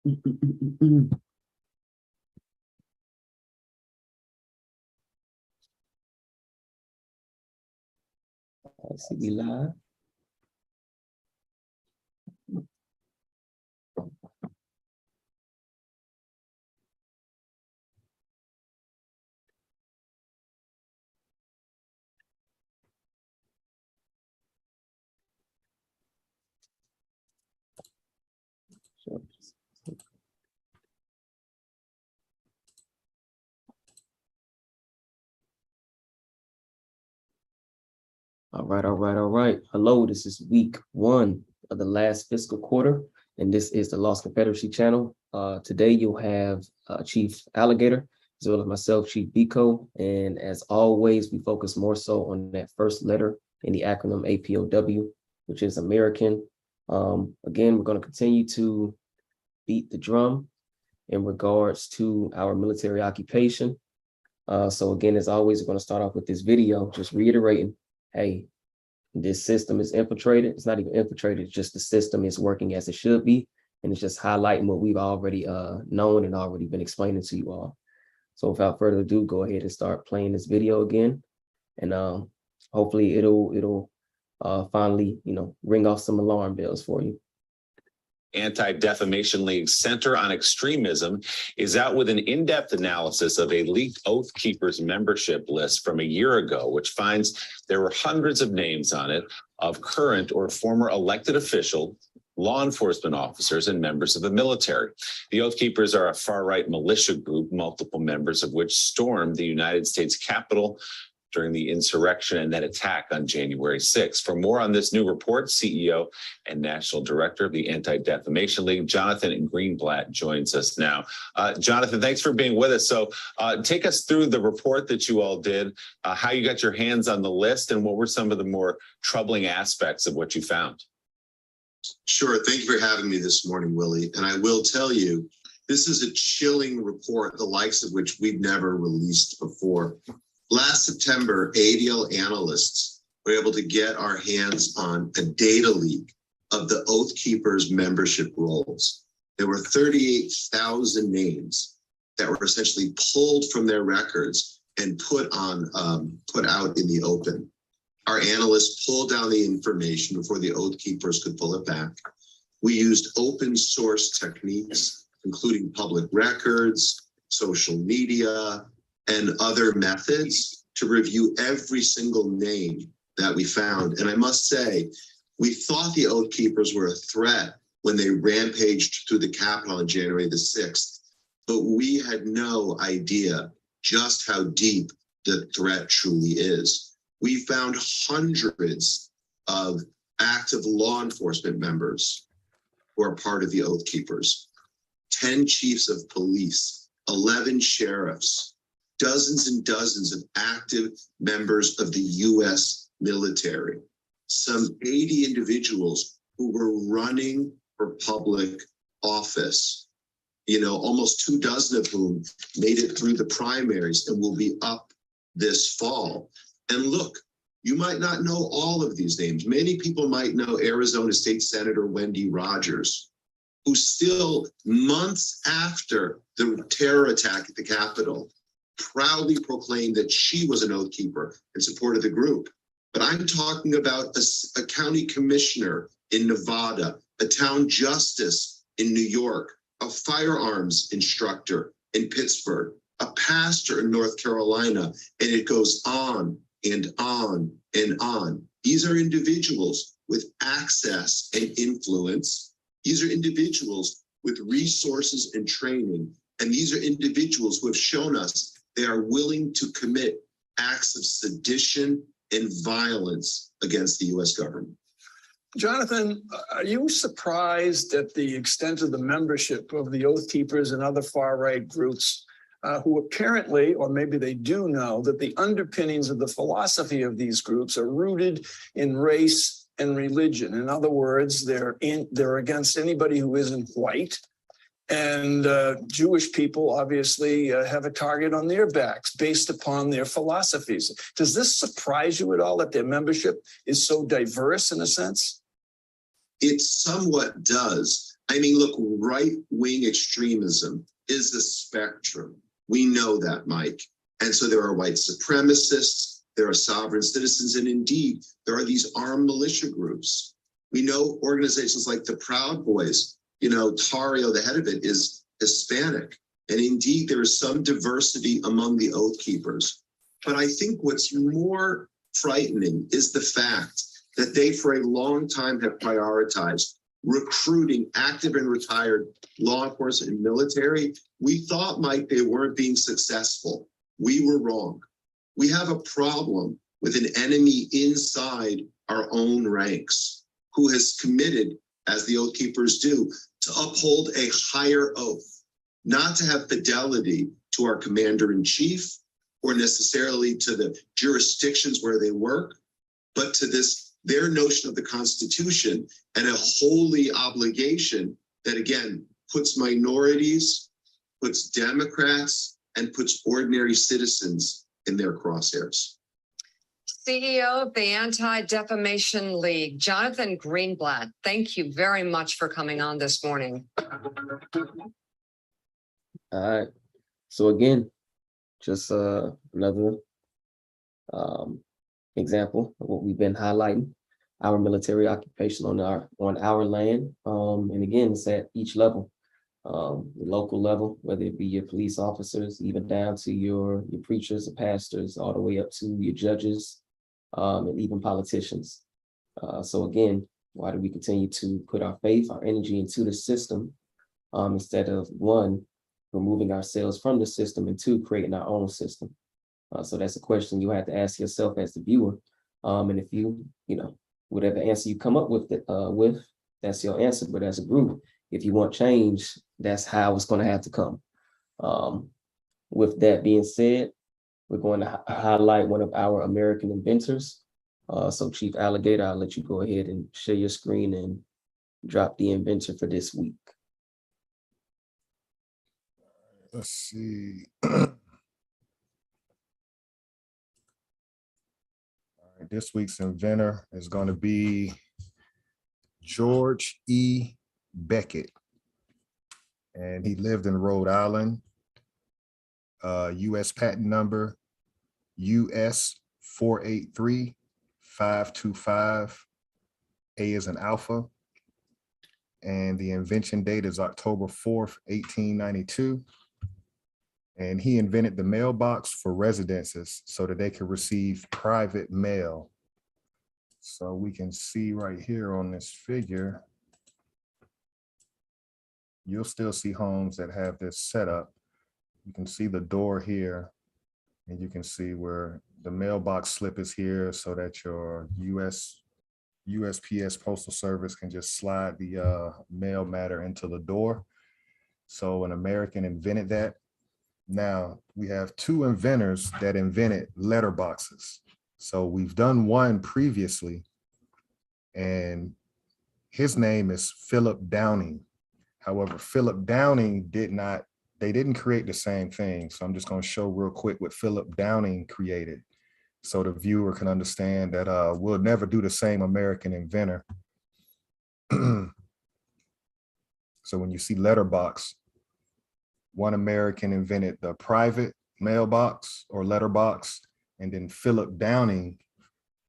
I see we live. All right. Hello, this is week 1 of the last fiscal quarter, and this is the Lost Confederacy channel. Today you'll have Chief Alligator, as well as myself, Chief Biko, and as always, we focus more so on that first letter in the acronym APOW, which is American. Again, we're going to continue to beat the drum in regards to our military occupation. So again, as always, we're going to start off with this video, just reiterating, hey, this system is infiltrated. It's not even infiltrated, it's just the system is working as it should be. And it's just highlighting what we've already known and already been explaining to you all. So without further ado, go ahead and start playing this video again. And hopefully it'll finally, ring off some alarm bells for you. Anti-Defamation League's Center on Extremism is out with an in-depth analysis of a leaked Oath Keepers membership list from a year ago, which finds there were hundreds of names on it of current or former elected officials, law enforcement officers, and members of the military. The Oath Keepers are a far-right militia group, multiple members of which stormed the United States Capitol during the insurrection and that attack on January 6th. For more on this new report, CEO and National Director of the Anti-Defamation League, Jonathan Greenblatt, joins us now. Jonathan, thanks for being with us. So take us through the report that you all did, how you got your hands on the list, and what were some of the more troubling aspects of what you found? Sure. Thank you for having me this morning, Willie. And I will tell you, this is a chilling report, the likes of which we've never released before. Last September, ADL analysts were able to get our hands on a data leak of the Oath Keepers membership rolls. There were 38,000 names that were essentially pulled from their records and put out in the open. Our analysts pulled down the information before the Oath Keepers could pull it back. We used open source techniques, including public records, social media, and other methods to review every single name that we found. And I must say, we thought the Oath Keepers were a threat when they rampaged through the Capitol on January the 6th, but we had no idea just how deep the threat truly is. We found hundreds of active law enforcement members who are part of the Oath Keepers, 10 chiefs of police, 11 sheriffs, dozens and dozens of active members of the U.S. military, some 80 individuals who were running for public office, almost 24 of whom made it through the primaries and will be up this fall. And look, you might not know all of these names. Many people might know Arizona State Senator Wendy Rogers, who still, months after the terror attack at the Capitol, proudly proclaimed that she was an Oath Keeper and supported the group. But I'm talking about a county commissioner in Nevada, a town justice in New York, a firearms instructor in Pittsburgh, a pastor in North Carolina, and it goes on and on and on. These are individuals with access and influence. These are individuals with resources and training. And these are individuals who have shown us they are willing to commit acts of sedition and violence against the U.S. government. Jonathan, are you surprised at the extent of the membership of the Oath Keepers and other far-right groups who apparently, or maybe they do know, that the underpinnings of the philosophy of these groups are rooted in race and religion? In other words, they're against anybody who isn't white. And Jewish people obviously have a target on their backs based upon their philosophies. Does this surprise you at all that their membership is so diverse in a sense? It somewhat does. I mean, look, right-wing extremism is a spectrum. We know that, Mike. And so there are white supremacists, there are sovereign citizens, and indeed, there are these armed militia groups. We know organizations like the Proud Boys, you know, Tario, the head of it, is Hispanic. And indeed, there is some diversity among the Oath Keepers. But I think what's more frightening is the fact that they, for a long time, have prioritized recruiting active and retired law enforcement and military. We thought, Mike, they weren't being successful. We were wrong. We have a problem with an enemy inside our own ranks who has committed, as the Oath Keepers do, to uphold a higher oath, not to have fidelity to our commander-in-chief or necessarily to the jurisdictions where they work, but to their notion of the Constitution and a holy obligation that, again, puts minorities, puts Democrats, and puts ordinary citizens in their crosshairs. CEO of the Anti-Defamation League, Jonathan Greenblatt, thank you very much for coming on this morning. All right. So again, just another example of what we've been highlighting, our military occupation on our land. And again, it's at each level, the local level, whether it be your police officers, even down to your preachers and pastors, all the way up to your judges, and even politicians. So again, why do we continue to put our faith, our energy into the system, instead of one, removing ourselves from the system, and two, creating our own system? So that's a question you have to ask yourself as the viewer. And if you whatever answer you come up with, that's your answer. But as a group, if you want change, that's how it's going to have to come. With that being said, we're going to highlight one of our American inventors. So Chief Alligator, I'll let you go ahead and share your screen and drop the inventor for this week. Let's see. This week's inventor is going to be George E. Beckett, and he lived in Rhode Island. U.S. patent number US 483525. A is an alpha, and the invention date is October 4th, 1892. And he invented the mailbox for residences so that they could receive private mail. So we can see right here on this figure, you'll still see homes that have this setup. You can see the door here, and you can see where the mailbox slip is here so that your USPS Postal Service can just slide the mail matter into the door. So an American invented that. Now, we have two inventors that invented letterboxes. So we've done one previously, and his name is Philip Downing. However, Philip Downing they didn't create the same thing. So I'm just going to show real quick what Philip Downing created, so the viewer can understand that we'll never do the same American inventor. So when you see letterbox, one American invented the private mailbox or letterbox, and then Philip Downing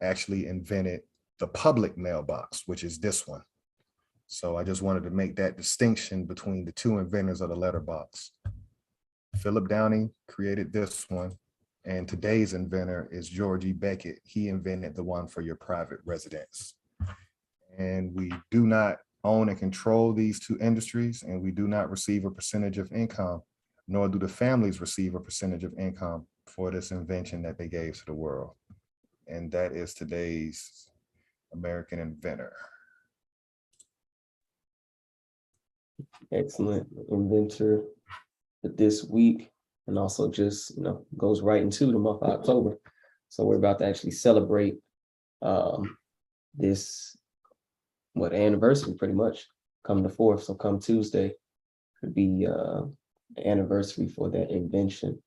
actually invented the public mailbox, which is this one. So I just wanted to make that distinction between the two inventors of the letterbox. Philip Downing created this one, and today's inventor is George E. Beckett. He invented the one for your private residence. And we do not own and control these two industries, and we do not receive a percentage of income, nor do the families receive a percentage of income for this invention that they gave to the world. And that is today's American inventor. Excellent inventor for this week, and also just goes right into the month of October. So we're about to actually celebrate this anniversary, pretty much come the 4th. So come Tuesday could be the anniversary for that invention.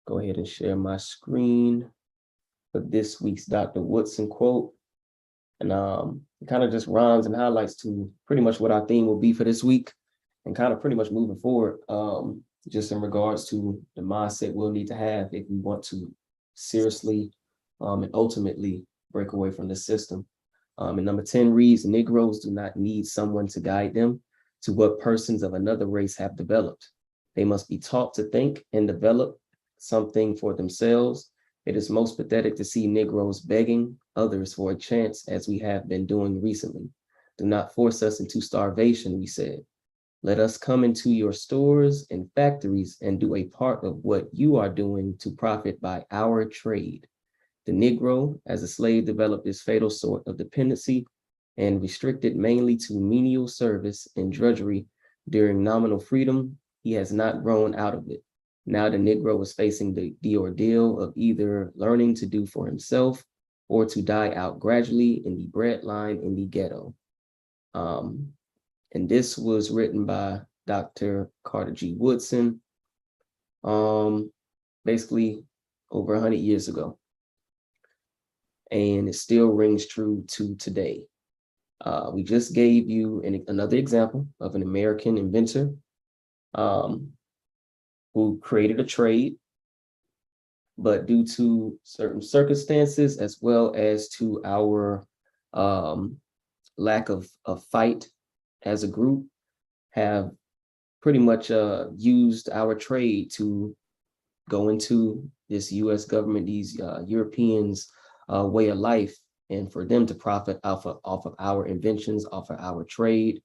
Go ahead and share my screen for this week's Dr. Woodson quote. And it kind of just rhymes and highlights to pretty much what our theme will be for this week, and kind of pretty much moving forward, just in regards to the mindset we'll need to have if we want to seriously and ultimately break away from the system. And number 10 reads, Negroes do not need someone to guide them to what persons of another race have developed. They must be taught to think and develop something for themselves. It is most pathetic to see Negroes begging others for a chance, as we have been doing recently. Do not force us into starvation, we said. Let us come into your stores and factories and do a part of what you are doing to profit by our trade. The Negro, as a slave, developed this fatal sort of dependency and restricted mainly to menial service and drudgery during nominal freedom. He has not grown out of it. Now the Negro is facing the ordeal of either learning to do for himself or to die out gradually in the breadline in the ghetto. And this was written by Dr. Carter G. Woodson, basically over 100 years ago. And it still rings true to today. We just gave you another example of an American inventor who created a trade, but due to certain circumstances, as well as to our lack of fight as a group, have pretty much used our trade to go into this US government, these Europeans' way of life, and for them to profit off of our inventions, off of our trade,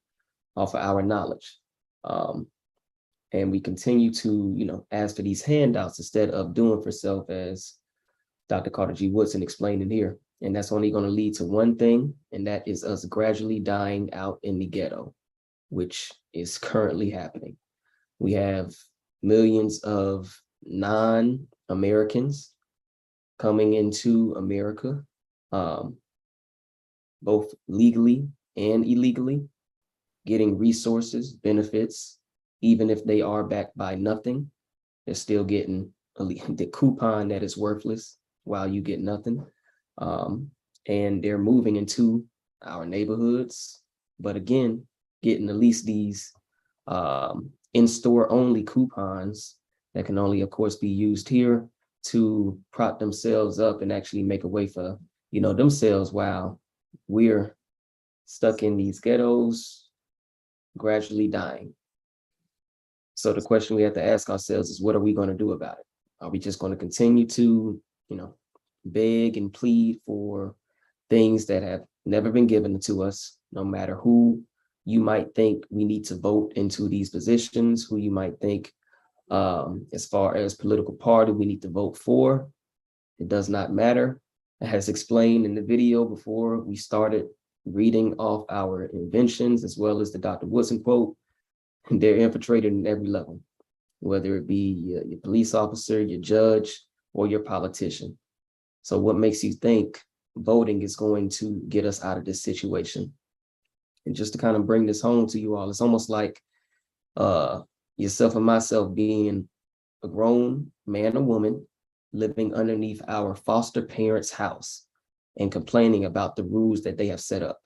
off of our knowledge. And we continue to, ask for these handouts instead of doing for self, as Dr. Carter G. Woodson explained in here. And that's only going to lead to one thing, and that is us gradually dying out in the ghetto, which is currently happening. We have millions of non-Americans coming into America, both legally and illegally, getting resources, benefits. Even if they are backed by nothing, they're still getting the coupon that is worthless while you get nothing. And they're moving into our neighborhoods, but again, getting at least these in-store only coupons that can only, of course, be used here to prop themselves up and actually make a way for, themselves, while we're stuck in these ghettos, gradually dying. So the question we have to ask ourselves is, what are we going to do about it? Are we just going to continue to, beg and plead for things that have never been given to us, no matter who you might think we need to vote into these positions, who you might think, as far as political party we need to vote for? It does not matter. As explained in the video before we started reading off our inventions, as well as the Dr. Woodson quote, they're infiltrated in every level, whether it be your police officer, your judge, or your politician. So what makes you think voting is going to get us out of this situation? And just to kind of bring this home to you all, it's almost like yourself and myself being a grown man or woman living underneath our foster parents' house and complaining about the rules that they have set up.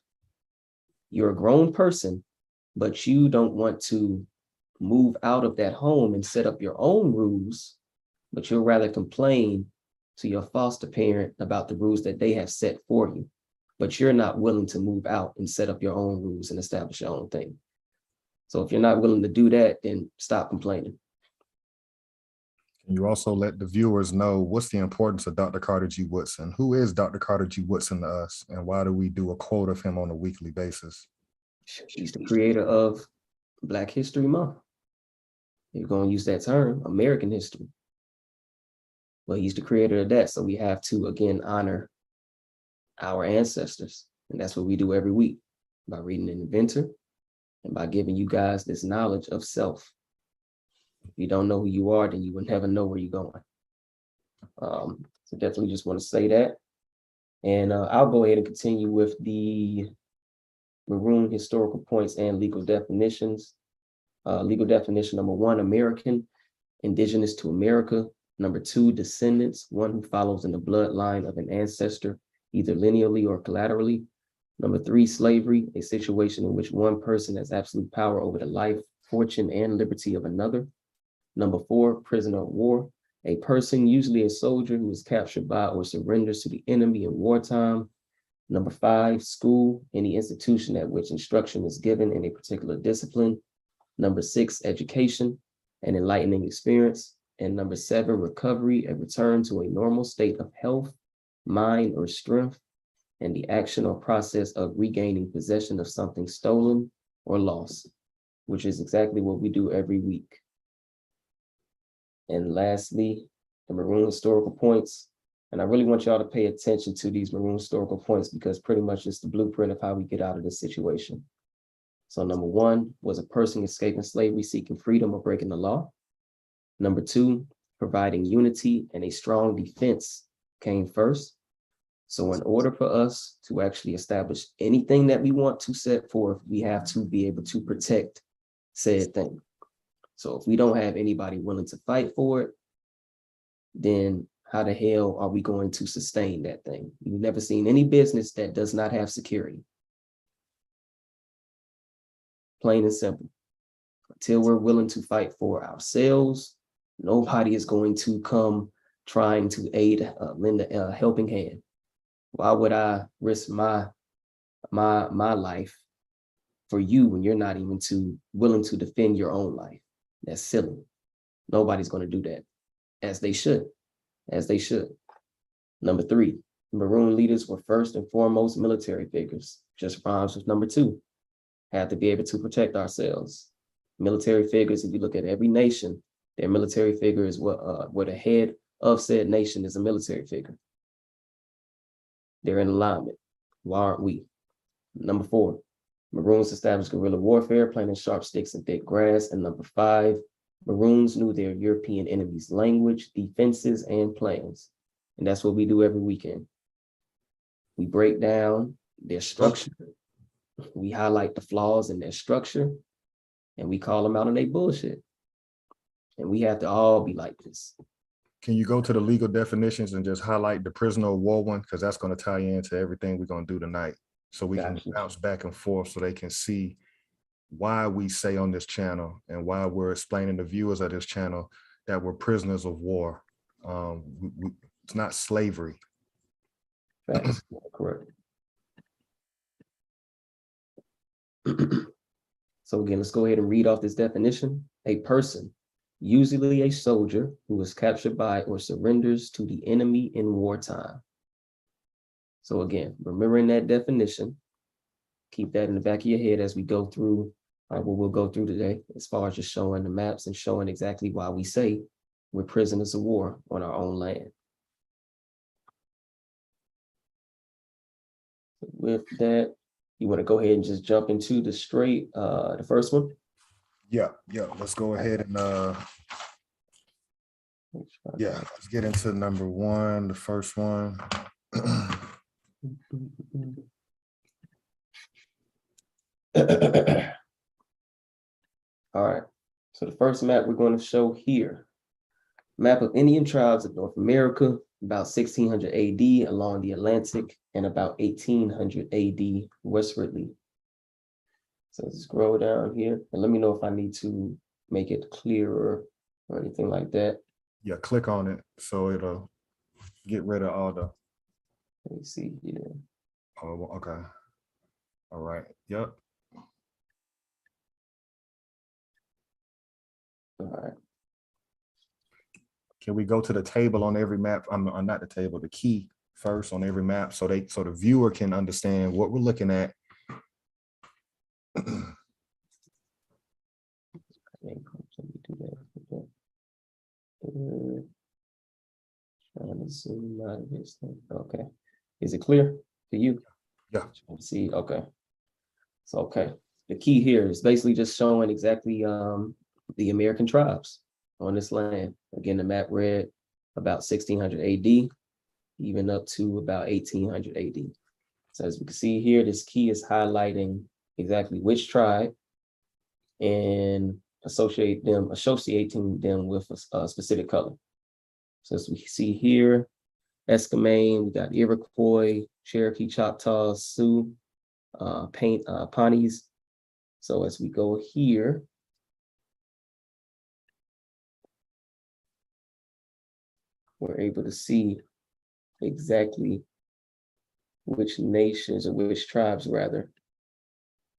You're a grown person, but you don't want to move out of that home and set up your own rules, but you'll rather complain to your foster parent about the rules that they have set for you, but you're not willing to move out and set up your own rules and establish your own thing. So if you're not willing to do that, then stop complaining. Can you also let the viewers know what's the importance of Dr. Carter G. Woodson? Who is Dr. Carter G. Woodson to us, and why do we do a quote of him on a weekly basis? He's the creator of Black History Month. You're going to use that term, American history. Well, he's the creator of that. So we have to, again, honor our ancestors. And that's what we do every week by reading an inventor and by giving you guys this knowledge of self. If you don't know who you are, then you will never know where you're going. So definitely just want to say that. And I'll go ahead and continue with the maroon historical points and legal definitions. Legal definition number 1, American, indigenous to America. Number 2, descendants, one who follows in the bloodline of an ancestor, either lineally or collaterally. Number 3, slavery, a situation in which one person has absolute power over the life, fortune, and liberty of another. Number 4, prisoner of war, a person, usually a soldier, who is captured by or surrenders to the enemy in wartime. Number 5, school, any institution at which instruction is given in a particular discipline. Number 6, education, an enlightening experience. And number 7, recovery, a return to a normal state of health, mind, or strength, and the action or process of regaining possession of something stolen or lost, which is exactly what we do every week. And lastly, the maroon historical points. And I really want y'all to pay attention to these maroon historical points, because pretty much it's the blueprint of how we get out of this situation. So number 1 was a person escaping slavery, seeking freedom, or breaking the law. Number 2, providing unity and a strong defense came first. So in order for us to actually establish anything that we want to set forth, we have to be able to protect said thing. So if we don't have anybody willing to fight for it, then how the hell are we going to sustain that thing? We've never seen any business that does not have security. Plain and simple. Until we're willing to fight for ourselves, nobody is going to come trying to aid, lend a helping hand. Why would I risk my life for you when you're not even willing to defend your own life? That's silly. Nobody's going to do that, as they should. Number 3, Maroon leaders were first and foremost military figures. Just rhymes with number 2. Had to be able to protect ourselves. Military figures, if you look at every nation, their military figure is what the head of said nation is a military figure. They're in alignment. Why aren't we? Number 4, Maroons established guerrilla warfare, planting sharp sticks in thick grass. And number 5, Maroons knew their European enemies' language, defenses, and plans. And that's what we do every weekend. We break down their structure. We highlight the flaws in their structure, and we call them out on their bullshit. And we have to all be like this. Can you go to the legal definitions and just highlight the prisoner of war one? Because that's going to tie into everything we're going to do tonight. So we can bounce back and forth so they can see why we say on this channel and why we're explaining to viewers of this channel that we're prisoners of war. It's not slavery. That's correct. So again, let's go ahead and read off this definition. A person, usually a soldier, who is captured by or surrenders to the enemy in wartime. So again, remembering that definition, keep that in the back of your head as we go through what we'll go through today, as far as just showing the maps and showing exactly why we say we're prisoners of war on our own land. With that, you want to go ahead and just jump into the first one? Yeah, let's go ahead and let's get into number 1, the first one. All right, so the first map we're going to show here, map of Indian tribes of North America, about 1600 AD along the Atlantic, and about 1800 AD westwardly. So let's scroll down here and let me know if I need to make it clearer or anything like that. Yeah, click on it so it'll get rid of all the. Let me see here. Oh, okay. All right. Yep. All right. Can we go to the table on every map? Not the table, the key first on every map, so the viewer can understand what we're looking at. Trying to zoom out of this thing. Okay. Is it clear to you? Yeah. See, okay. So, okay. The key here is basically just showing exactly the American tribes on this land. Again, the map read about 1600 AD, even up to about 1800 AD. So as we can see here, this key is highlighting exactly which tribe and associating them with a specific color. So as we see here, Eskimo, we got Iroquois, Cherokee, Choctaw, Sioux, Pawnees. So as we go here, we're able to see exactly which nations, or which tribes rather,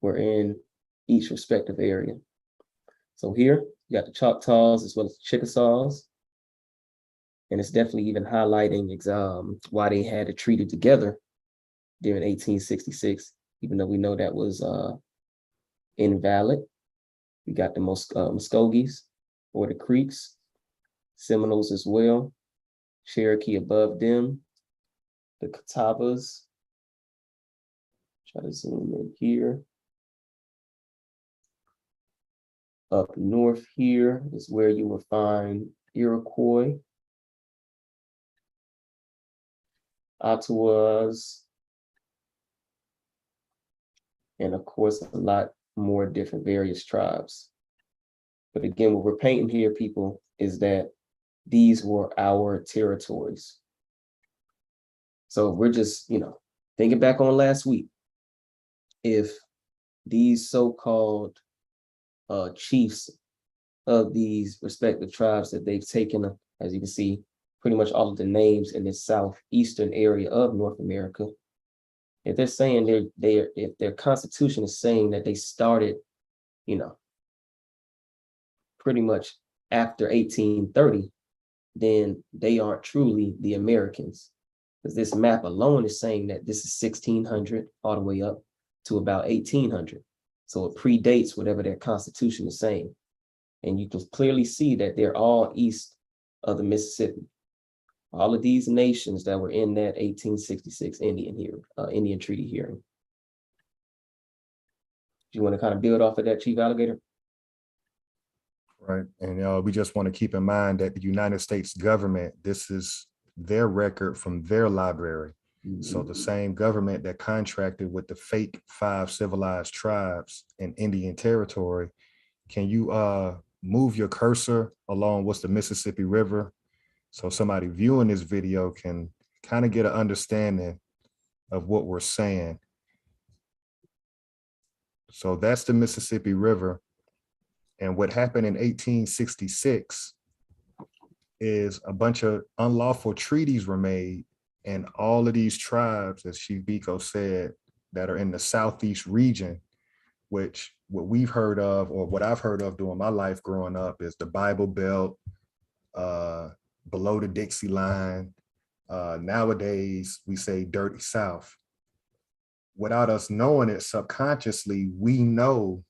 were in each respective area. So here you got the Choctaws as well as the Chickasaws. And it's definitely even highlighting why they had it treated together during 1866, even though we know that was invalid. We got the Muskogees, or the Creeks, Seminoles as well, Cherokee above them, the Catawbas. Try to zoom in here. Up north here is where you will find Iroquois, Ottawas, and of course, a lot more different various tribes. But again, what we're painting here, people, is that these were our territories. So we're just, thinking back on last week, if these so-called chiefs of these respective tribes that they've taken, as you can see, pretty much all of the names in this southeastern area of North America, if they're saying if their constitution is saying that they started, pretty much after 1830, then they aren't truly the Americans. Because this map alone is saying that this is 1600 all the way up to about 1800. So it predates whatever their constitution is saying. And you can clearly see that they're all east of the Mississippi. All of these nations that were in that 1866 Indian Treaty hearing. Do you want to kind of build off of that, Chief Alligator? Right. And we just want to keep in mind that the United States government, this is their record from their library. Mm-hmm. So the same government that contracted with the fake 5 civilized tribes in Indian Territory. Can you move your cursor along what's the Mississippi River? So somebody viewing this video can kind of get an understanding of what we're saying. So that's the Mississippi River. And what happened in 1866 is a bunch of unlawful treaties were made, and all of these tribes, as Chief Biko said, that are in the Southeast region, which what we've heard of, or what I've heard of during my life growing up, is the Bible Belt, below the Dixie line. Nowadays, we say Dirty South. Without us knowing it subconsciously, we know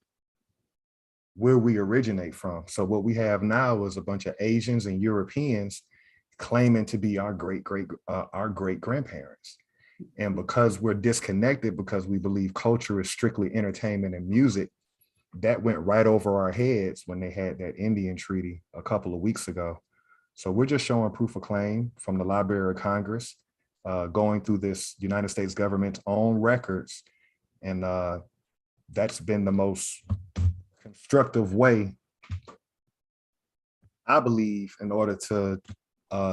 where we originate from. So what we have now is a bunch of Asians and Europeans claiming to be our great grandparents. And because we're disconnected, because we believe culture is strictly entertainment and music, that went right over our heads when they had that Indian treaty a couple of weeks ago. So we're just showing proof of claim from the Library of Congress, going through this United States government's own records. And that's been the most constructive way, I believe, in order to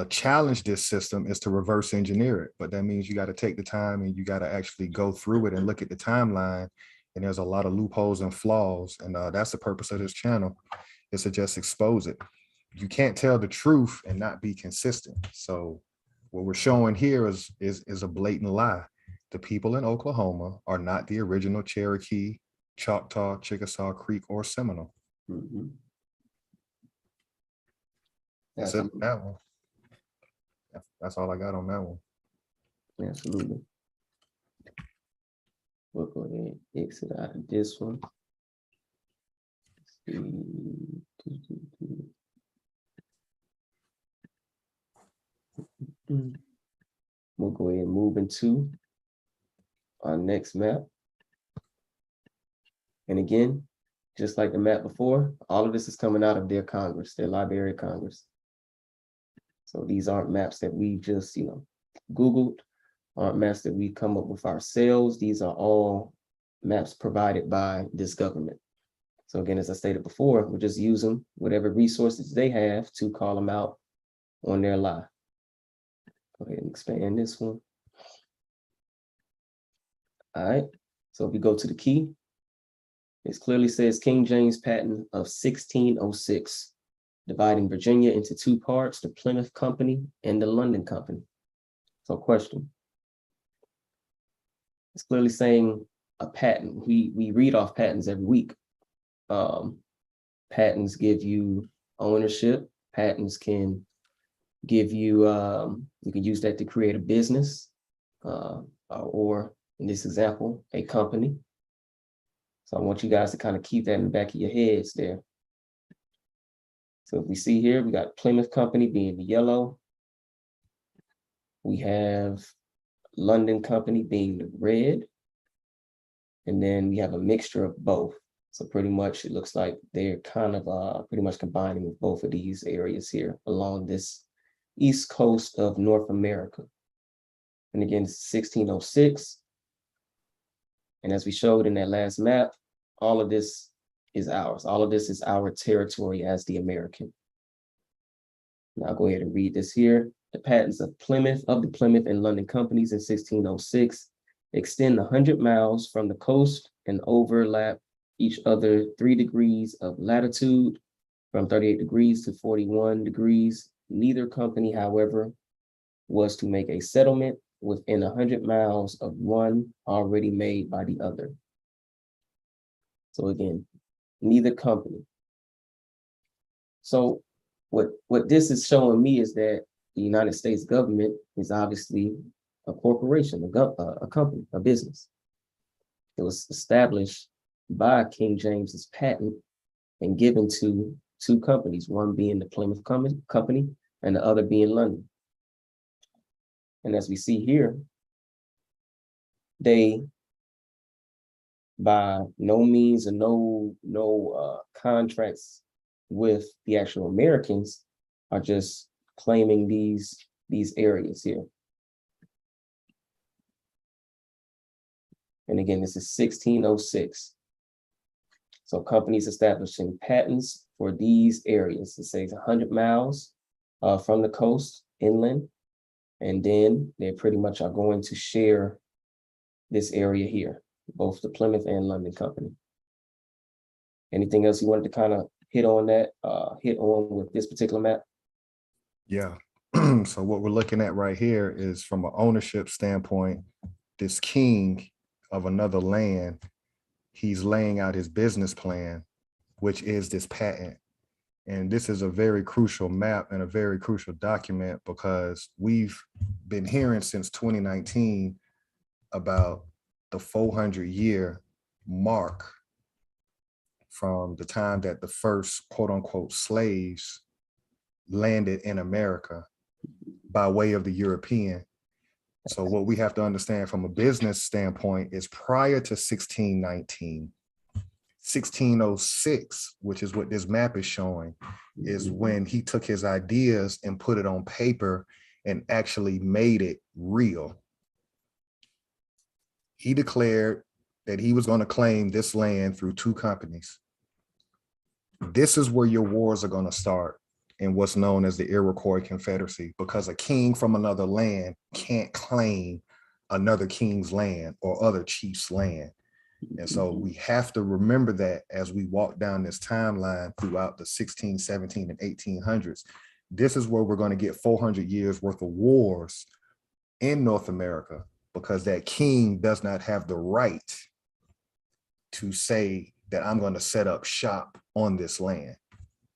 challenge this system, is to reverse engineer it. But that means you got to take the time and you got to actually go through it and look at the timeline. And there's a lot of loopholes and flaws. And that's the purpose of this channel, is to just expose it. You can't tell the truth and not be consistent. So what we're showing here is a blatant lie. The people in Oklahoma are not the original Cherokee, Choctaw, Chickasaw, Creek, or Seminole. Mm-hmm. That's it on that one. That's all I got on that one. Absolutely. We'll go ahead and exit out of this one. We'll go ahead and move into our next map. And again, just like the map before, all of this is coming out of their Congress, their Library of Congress. So these aren't maps that we just, Googled, aren't maps that we come up with ourselves. These are all maps provided by this government. So again, as I stated before, we're just using whatever resources they have to call them out on their lie. Go ahead and expand this one. All right, So if we go to the key, it clearly says King James Patent of 1606, dividing Virginia into two parts, the Plymouth Company and the London Company. So question. It's clearly saying a patent. We read off patents every week. Patents give you ownership. Patents can give you, you can use that to create a business, or in this example, a company. So I want you guys to kind of keep that in the back of your heads there. So if we see here, we got Plymouth Company being the yellow. We have London Company being the red. And then we have a mixture of both. So pretty much it looks like they're kind of pretty much combining with both of these areas here along this east coast of North America. And again, it's 1606. And as we showed in that last map, all of this is ours. All of this is our territory as the American. Now I'll go ahead and read this here. The patents of the Plymouth and London companies in 1606 extend 100 miles from the coast and overlap each other 3 degrees of latitude from 38 degrees to 41 degrees. Neither company, however, was to make a settlement within 100 miles of one already made by the other. So again, neither company. So what this is showing me is that the United States government is obviously a corporation, a company, a business. It was established by King James's patent and given to two companies, one being the Plymouth Company and the other being London. And as we see here, they, by no means and no contracts with the actual Americans, are just claiming these areas here. And again, this is 1606. So companies establishing patents for these areas. It says 100 miles from the coast inland. And then they pretty much are going to share this area here, both the Plymouth and London Company. Anything else you wanted to kind of hit on with this particular map? Yeah. So what we're looking at right here is from an ownership standpoint, this king of another land, he's laying out his business plan, which is this patent. And this is a very crucial map and a very crucial document because we've been hearing since 2019 about the 400-year mark from the time that the first quote unquote slaves landed in America by way of the European. So what we have to understand from a business standpoint is prior to 1619, 1606, which is what this map is showing, is when he took his ideas and put it on paper and actually made it real. He declared that he was going to claim this land through two companies. This is where your wars are going to start in what's known as the Iroquois Confederacy, because a king from another land can't claim another king's land or other chief's land. And so we have to remember that as we walk down this timeline throughout the 16, 17, and 1800s. This is where we're going to get 400 years worth of wars in North America, because that king does not have the right to say that I'm going to set up shop on this land.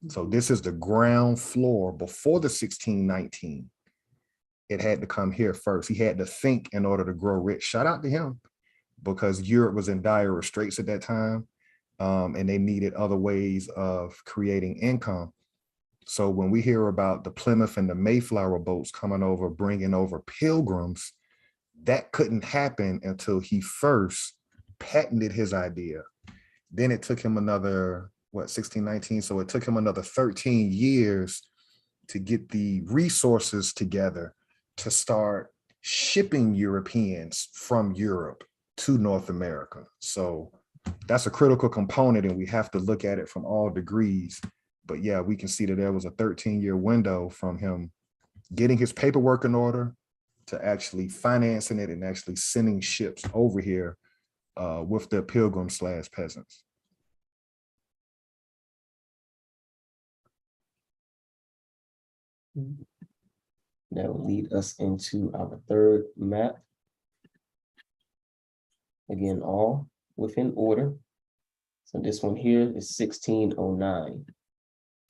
So this is the ground floor before the 1619. It had to come here first. He had to think in order to grow rich. Shout out to him, because Europe was in dire straits at that time, and they needed other ways of creating income. So when we hear about the Plymouth and the Mayflower boats coming over, bringing over pilgrims, that couldn't happen until he first patented his idea. Then it took him another, 1619? So it took him another 13 years to get the resources together to start shipping Europeans from Europe to North America. So that's a critical component, and we have to look at it from all degrees. But yeah, we can see that there was a 13-year window from him getting his paperwork in order to actually financing it and actually sending ships over here with the Pilgrims/peasants. That will lead us into our third map. Again, all within order. So this one here is 1609.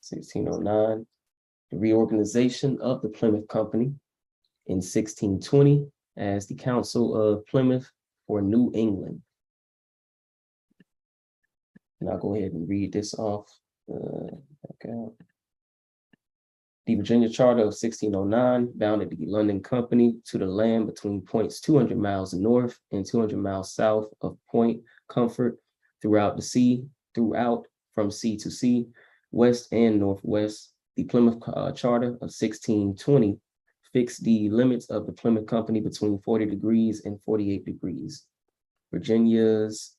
1609, the reorganization of the Plymouth Company in 1620 as the Council of Plymouth for New England. And I'll go ahead and read this off. Back out. The Virginia Charter of 1609 bounded the London Company to the land between points 200 miles north and 200 miles south of Point Comfort throughout from sea to sea, west and northwest. The Plymouth Charter of 1620 fixed the limits of the Plymouth Company between 40 degrees and 48 degrees. Virginia's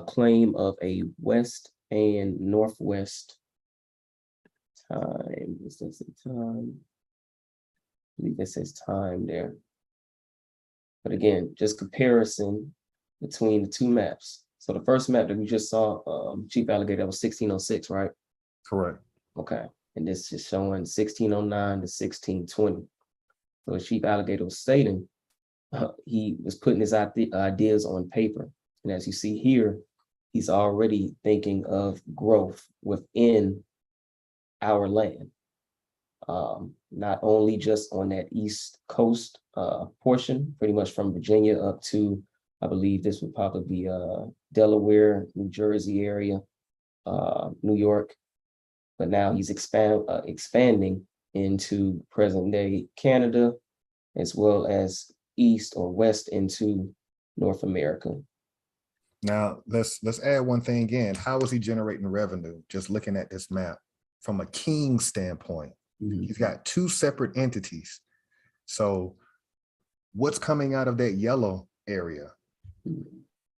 claim of a west and northwest time. This is the time. I believe it says time there. But again, just comparison between the two maps. So the first map that we just saw, Chief Alligator, that was 1606, right? Correct. Okay. And this is showing 1609 to 1620. So as Chief Alligator was stating, he was putting his ideas on paper. And as you see here, he's already thinking of growth within our land. Not only just on that East Coast portion, pretty much from Virginia up to, I believe this would probably be Delaware, New Jersey area, New York. But now he's expanding into present day Canada, as well as east or west into North America. Now let's add one thing in. How is he generating revenue? Just looking at this map from a king standpoint, he's got two separate entities. So what's coming out of that yellow area?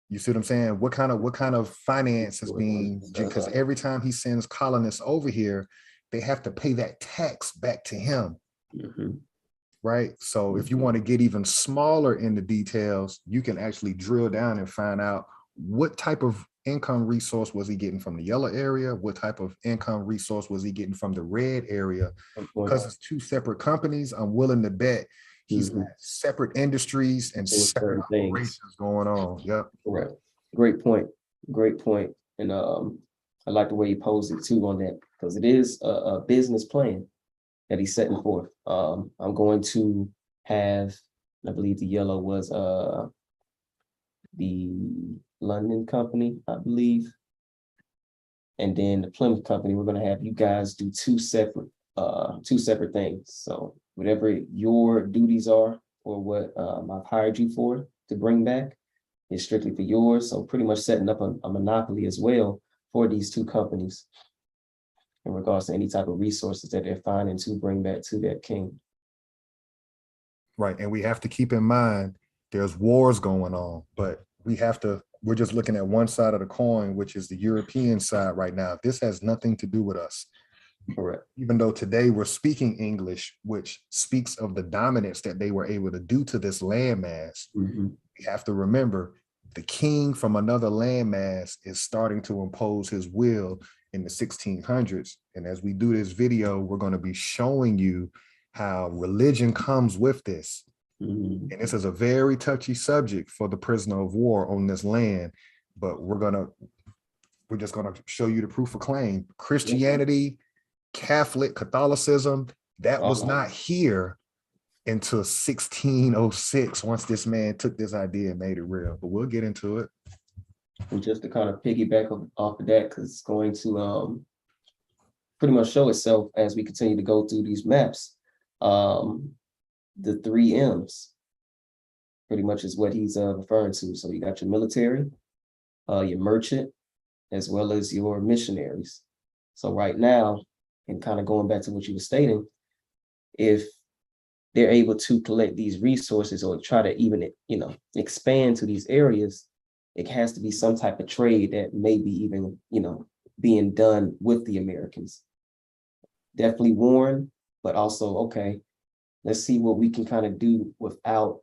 You see what I'm saying? What kind of finance is being, because every time he sends colonists over here, they have to pay that tax back to him. Right? So if you want to get even smaller in the details, you can actually drill down and find out what type of income resource was he getting from the yellow area? What type of income resource was he getting from the red area? Because it's two separate companies, I'm willing to bet he's got separate industries and separate operations going on. Yep. Correct. Great point. Great point. And I like the way you posed it too on that, because it is a business plan that he's setting forth. I'm going to have, I believe the yellow was the London Company, I believe. And then the Plymouth Company, we're going to have you guys do two separate things. So whatever your duties are or what I've hired you for to bring back is strictly for yours. So pretty much setting up a monopoly as well for these two companies in regards to any type of resources that they're finding to bring back to that king. Right. And we have to keep in mind there's wars going on, but we're just looking at one side of the coin, which is the European side right now. This has nothing to do with us. Correct. Even though today we're speaking English, which speaks of the dominance that they were able to do to this landmass. We have to remember the king from another landmass is starting to impose his will in the 1600s. And as we do this video, we're going to be showing you how religion comes with this. And this is a very touchy subject for the prisoner of war on this land, but we're just gonna show you the proof of claim. Christianity, Catholicism, that was not here until 1606, once this man took this idea and made it real. But we'll get into it. And just to kind of piggyback off of that, because it's going to pretty much show itself as we continue to go through these maps. The 3 M's pretty much is what he's referring to. So you got your military, your merchant, as well as your missionaries. So right now, and kind of going back to what you were stating, if they're able to collect these resources or try to even, expand to these areas, it has to be some type of trade that may be even, being done with the Americans. Definitely warn, but also, okay, let's see what we can kind of do without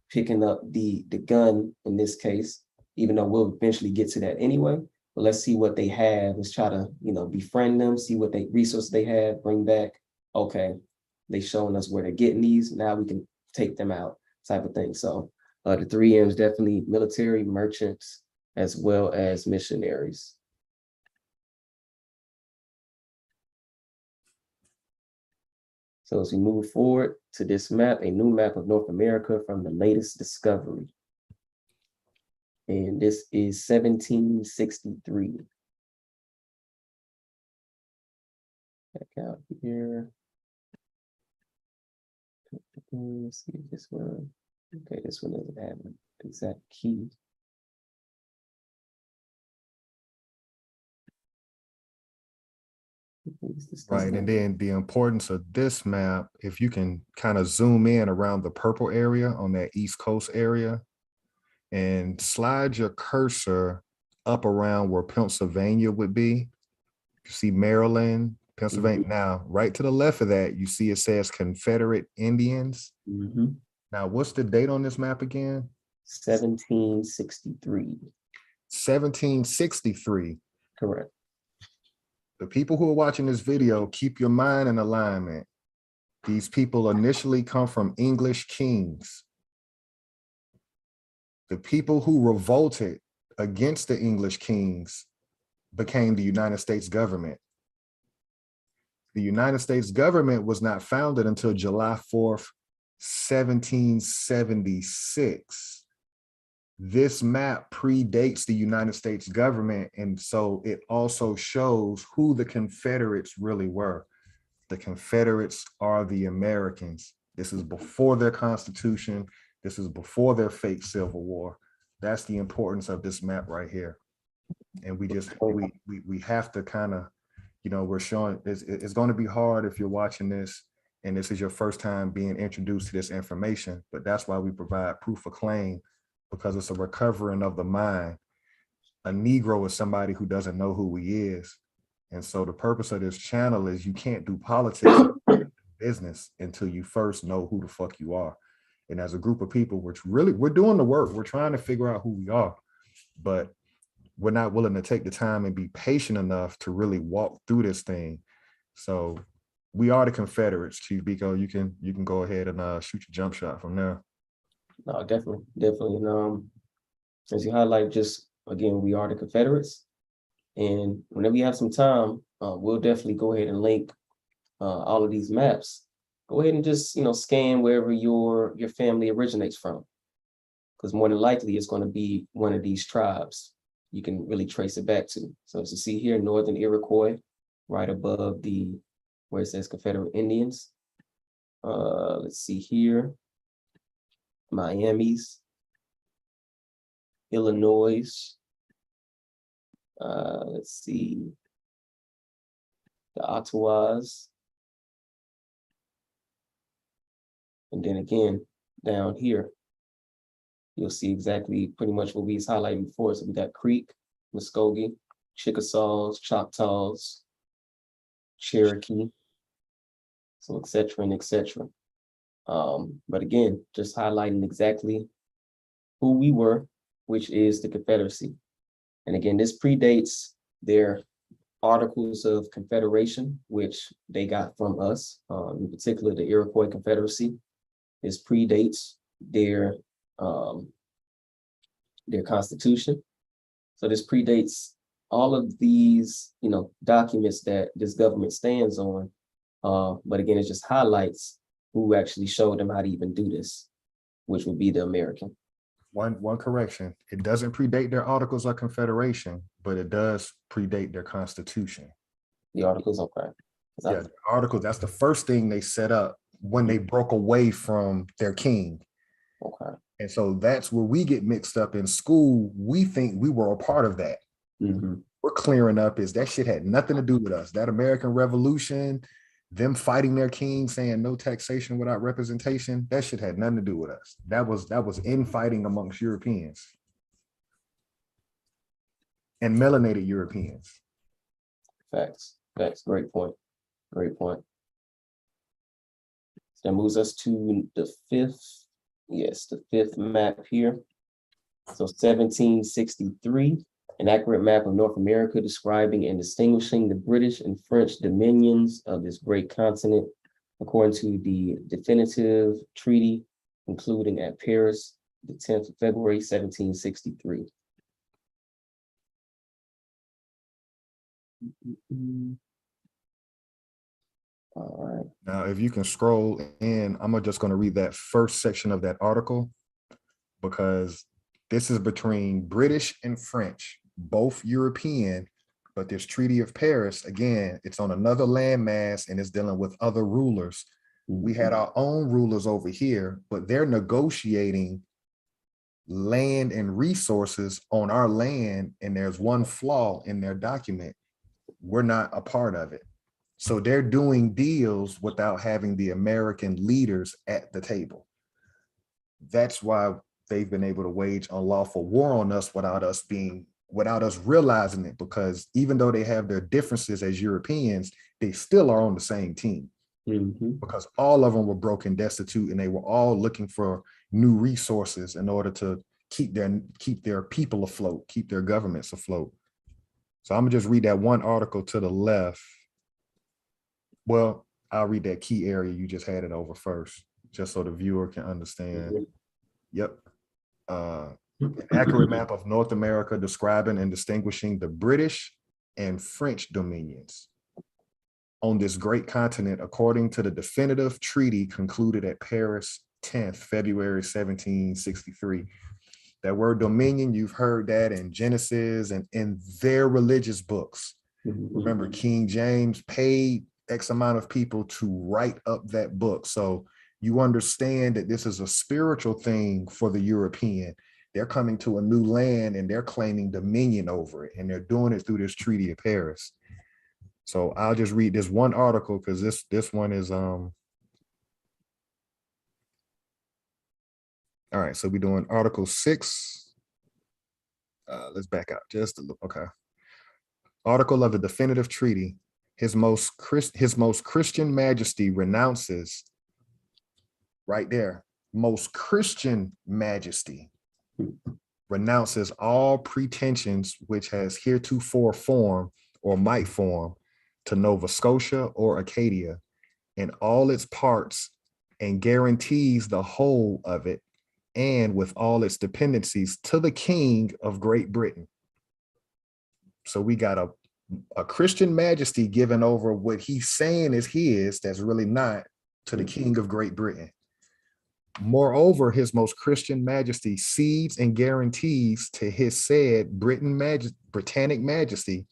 picking up the gun in this case, even though we'll eventually get to that anyway. But let's see what they have. Let's try to, befriend them, see what resources they have, bring back. Okay, they showing us where they're getting these. Now we can take them out, type of thing. So the 3 M's definitely military, merchants, as well as missionaries. So as we move forward to this map, a new map of North America from the latest discovery. And this is 1763. Back out here. Let's see if this one. Okay, this one doesn't have an exact key. Right, and then the importance of this map, if you can kind of zoom in around the purple area on that East Coast area and slide your cursor up around where Pennsylvania would be. You see Maryland, Pennsylvania. Mm-hmm. Now, right to the left of that, you see it says Confederate Indians. Mm-hmm. Now, what's the date on this map again? 1763. 1763. Correct. The people who are watching this video, keep your mind in alignment. These people initially come from English kings. The people who revolted against the English kings became the United States government. The United States government was not founded until July 4th, 1776. This map predates the United States government, and so it also shows who the Confederates really were. The Confederates are the Americans. This is before their Constitution. This is before their fake Civil War. That's the importance of this map right here. And we have to kind of, we're showing, it's going to be hard if you're watching this and this is your first time being introduced to this information, but that's why we provide proof of claim, because it's a recovering of the mind. A Negro is somebody who doesn't know who he is. And so the purpose of this channel is you can't do politics or business until you first know who the fuck you are. And as a group of people, we're doing the work. We're trying to figure out who we are, but we're not willing to take the time and be patient enough to really walk through this thing. So we are the Confederates. Chief Biko, you can go ahead and shoot your jump shot from there. No, definitely. And as you highlight, just again, we are the Confederates. And whenever you have some time, we'll definitely go ahead and link all of these maps. Go ahead and just, scan wherever your family originates from, because more than likely it's going to be one of these tribes you can really trace it back to. So as you see here, Northern Iroquois, right above where it says Confederate Indians. Let's see here. Miami's, Illinois. Let's see, the Ottawas. And then again, down here, you'll see exactly pretty much what we was highlighting before. So we got Creek, Muskogee, Chickasaws, Choctaws, Cherokee, so et cetera and et cetera. But again, just highlighting exactly who we were, which is the Confederacy. And again, this predates their Articles of Confederation, which they got from us, in particular the Iroquois Confederacy. This predates their Constitution. So this predates all of these, documents that this government stands on. But again, it just highlights who actually showed them how to even do this, which would be the American. One correction. It doesn't predate their Articles of Confederation, but it does predate their Constitution. The Articles, okay. Yeah, the Articles, that's the first thing they set up when they broke away from their king. Okay. And so that's where we get mixed up in school. We think we were a part of that. Mm-hmm. We're clearing up is that shit had nothing to do with us. That American Revolution, them fighting their king, saying no taxation without representation, that shit had nothing to do with us. That was infighting amongst Europeans and melanated Europeans. Facts. Great point. So that moves us to the fifth map here. So 1763, an accurate map of North America describing and distinguishing the British and French dominions of this great continent, according to the definitive treaty concluding at Paris, the 10th of February, 1763. All right. Now, if you can scroll in, I'm just going to read that first section of that article, because this is between British and French, both European, but this Treaty of Paris, again, it's on another landmass and it's dealing with other rulers. We had our own rulers over here, but they're negotiating land and resources on our land, and there's one flaw in their document. We're not a part of it. So they're doing deals without having the American leaders at the table. That's why they've been able to wage unlawful war on us without us realizing it, because even though they have their differences as Europeans, they still are on the same team. Because all of them were broke and destitute, and they were all looking for new resources in order to keep their people afloat, keep their governments afloat. So I'm gonna just read that one article to the left. Well, I'll read that key area you just had it over first, just so the viewer can understand. Yep. An accurate map of North America describing and distinguishing the British and French dominions on this great continent, according to the definitive treaty concluded at Paris, 10th February 1763. That word dominion, you've heard that in Genesis and in their religious books. Remember, King James paid X amount of people to write up that book. So you understand that this is a spiritual thing for the European. They're coming to a new land and they're claiming dominion over it, and they're doing it through this Treaty of Paris. So I'll just read this one article, because this one is all right. So we're doing Article 6. Let's back out just a little. Okay. Article of the definitive treaty. His most Christian Majesty renounces, right there, most Christian Majesty renounces all pretensions which has heretofore formed or might form to Nova Scotia or Acadia in all its parts, and guarantees the whole of it and with all its dependencies to the King of Great Britain. So we got a Christian Majesty giving over what he's saying is his, that's really not, to the King of Great Britain. Moreover, his most Christian Majesty cedes and guarantees to his said Britannic Majesty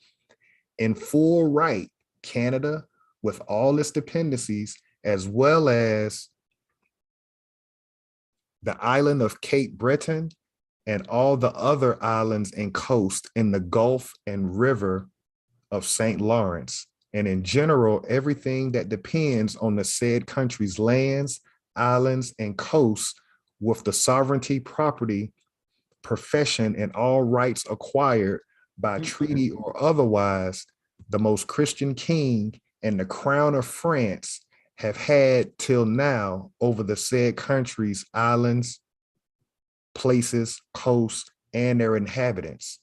in full right Canada with all its dependencies, as well as the island of Cape Breton and all the other islands and coast in the Gulf and river of St. Lawrence, and in general, everything that depends on the said country's lands, islands, and coasts, with the sovereignty, property, profession, and all rights acquired by treaty or otherwise, the most Christian king and the crown of France have had till now over the said country's islands, places, coasts, and their inhabitants.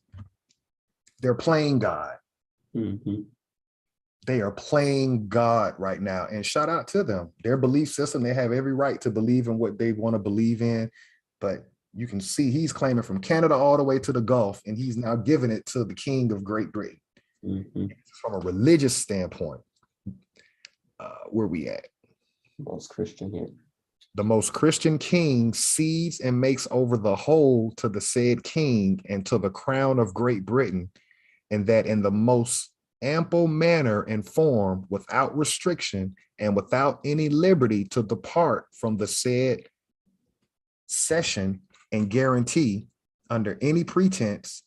They're playing God. They are playing God right now, and shout out to them. Their belief system, they have every right to believe in what they want to believe in, but you can see he's claiming from Canada all the way to the Gulf, and he's now giving it to the King of Great Britain. From a religious standpoint, where we at? Most Christian here. The most Christian king cedes and makes over the whole to the said king and to the crown of Great Britain, and that in the most ample manner and form, without restriction and without any liberty to depart from the said cession and guarantee under any pretense,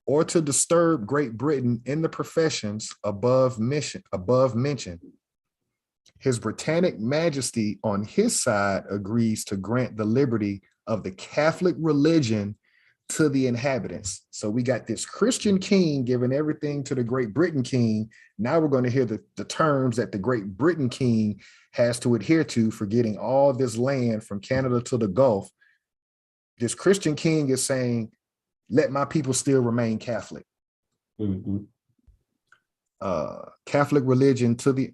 or to disturb Great Britain in the professions above mentioned. His Britannic Majesty on his side agrees to grant the liberty of the Catholic religion to the inhabitants. So we got this Christian king giving everything to the Great Britain king. Now we're going to hear the terms that the Great Britain king has to adhere to for getting all this land from Canada to the Gulf. This Christian king is saying, let my people still remain Catholic. Mhm. Catholic religion to the,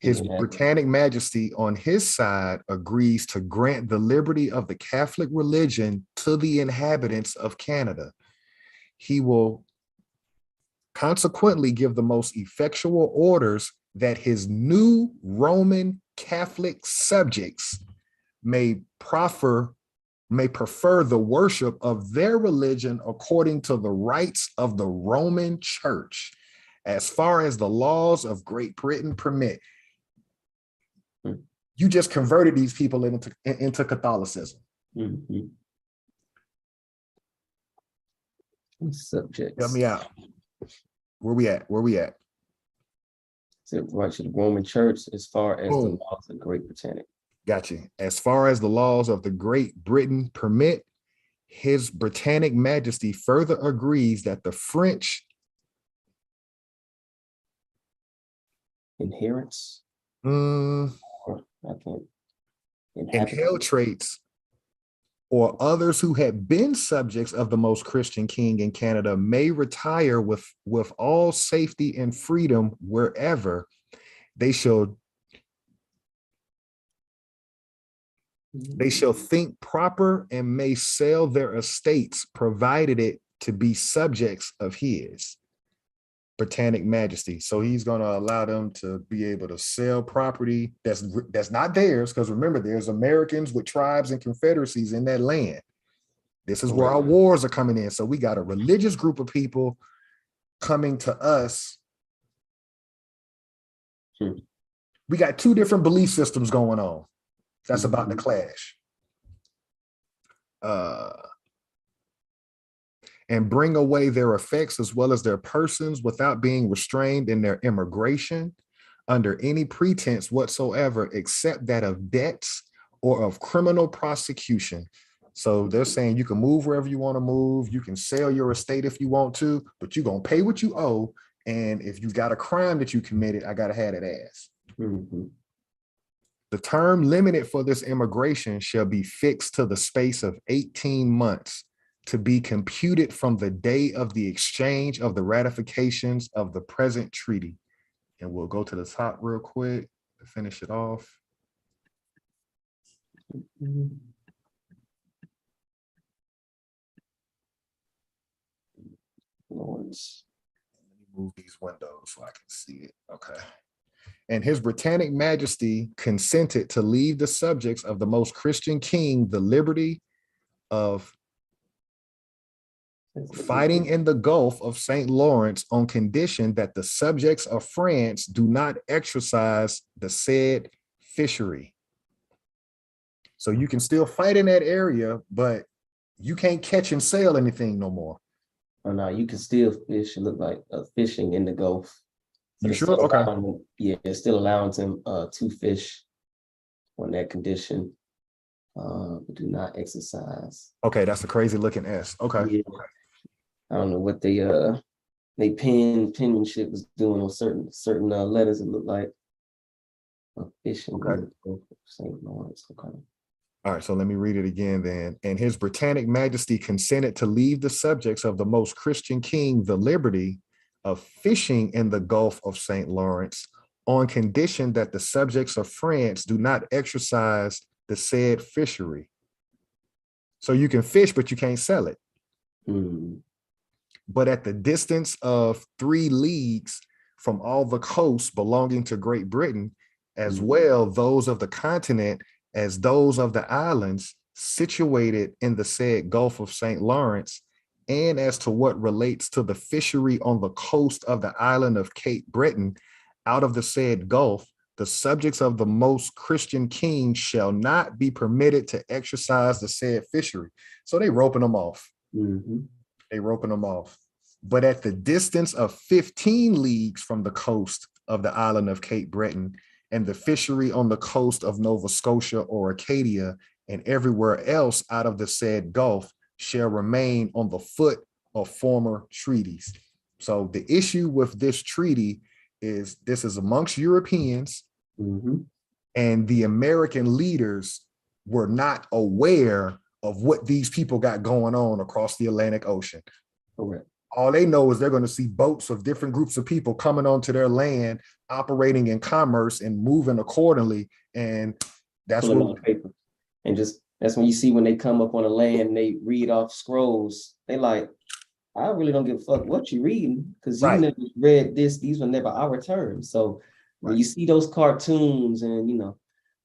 His Yeah. Britannic Majesty on his side agrees to grant the liberty of the Catholic religion to the inhabitants of Canada. He will consequently give the most effectual orders that his new Roman Catholic subjects may prefer the worship of their religion according to the rites of the Roman Church, as far as the laws of Great Britain permit. You just converted these people into Catholicism. Mhm. Subjects. Help me out. Where we at? So right to the Roman Church as far as the Boom. laws of Great Britannic. Gotcha. As far as the laws of the Great Britain permit, His Britannic Majesty further agrees that the French Inherents. I can't. infiltrates or others who had been subjects of the most Christian king in Canada may retire with all safety and freedom wherever they shall think proper, and may sell their estates, provided it to be subjects of his Britannic Majesty. So he's going to allow them to be able to sell property that's not theirs, because remember, there's Americans with tribes and confederacies in that land. This is where our wars are coming in. So we got a religious group of people coming to us. We got two different belief systems going on. That's about to clash. And bring away their effects as well as their persons without being restrained in their immigration under any pretense whatsoever, except that of debts or of criminal prosecution. So they're saying you can move wherever you want to move. You can sell your estate if you want to, but you're going to pay what you owe. And if you got a crime that you committed, I got to have that ass. The term limited for this immigration shall be fixed to the space of 18 months, to be computed from the day of the exchange of the ratifications of the present treaty. And we'll go to the top real quick to finish it off. Lords. Let me move these windows so I can see it. Okay. And His Britannic Majesty consented to leave the subjects of the most Christian king the liberty of fighting in the Gulf of St. Lawrence on condition that the subjects of France do not exercise the said fishery. So you can still fight in that area, but you can't catch and sail anything no more. Oh no, you can still fish. It look like fishing in the Gulf. You sure? Okay. Yeah, it's still allowing them to fish on that condition. But do not exercise. Okay, that's a crazy looking S. Okay. Yeah. I don't know what they penmanship was doing on certain letters. It looked like fishing. Okay. St. Lawrence. Okay. All right, so let me read it again then. And His Britannic Majesty consented to leave the subjects of the most Christian king the liberty of fishing in the Gulf of St. Lawrence on condition that the subjects of France do not exercise the said fishery. So you can fish, but you can't sell it. But at the distance of 3 leagues from all the coasts belonging to Great Britain, as well those of the continent as those of the islands situated in the said Gulf of St. Lawrence, and as to what relates to the fishery on the coast of the island of Cape Breton, out of the said Gulf, the subjects of the most Christian king shall not be permitted to exercise the said fishery. So they roping them off. They roping them off. But at the distance of 15 leagues from the coast of the island of Cape Breton, and the fishery on the coast of Nova Scotia or Acadia, and everywhere else out of the said Gulf, shall remain on the foot of former treaties. So the issue with this treaty is this is amongst Europeans, and the American leaders were not aware of what these people got going on across the Atlantic Ocean. Correct. All they know is they're going to see boats of different groups of people coming onto their land, operating in commerce and moving accordingly. And that's Pulling what out paper. And just that's when you see when they come up on the land and they read off scrolls, they like, I really don't give a fuck what you're reading, because you Right. never read this. These were never our terms. So when you see those cartoons and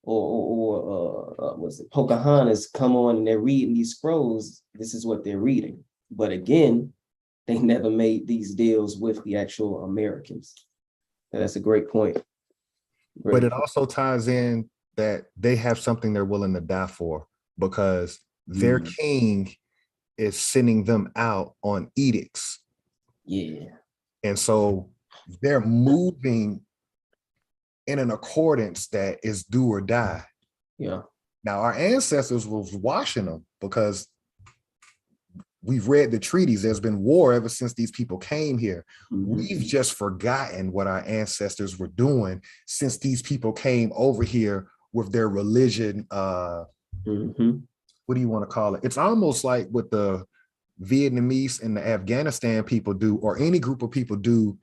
or what's it, Pocahontas come on and they're reading these scrolls, this is what they're reading. But again, they never made these deals with the actual Americans. And that's a great point. But it also ties in that they have something they're willing to die for, because their king is sending them out on edicts. Yeah. And so they're moving in an accordance that is do or die. Yeah. Now, our ancestors was watching them, because we've read the treaties. There's been war ever since these people came here. We've just forgotten what our ancestors were doing since these people came over here with their religion. What do you want to call it? It's almost like what the Vietnamese and the Afghanistan people do, or any group of people do,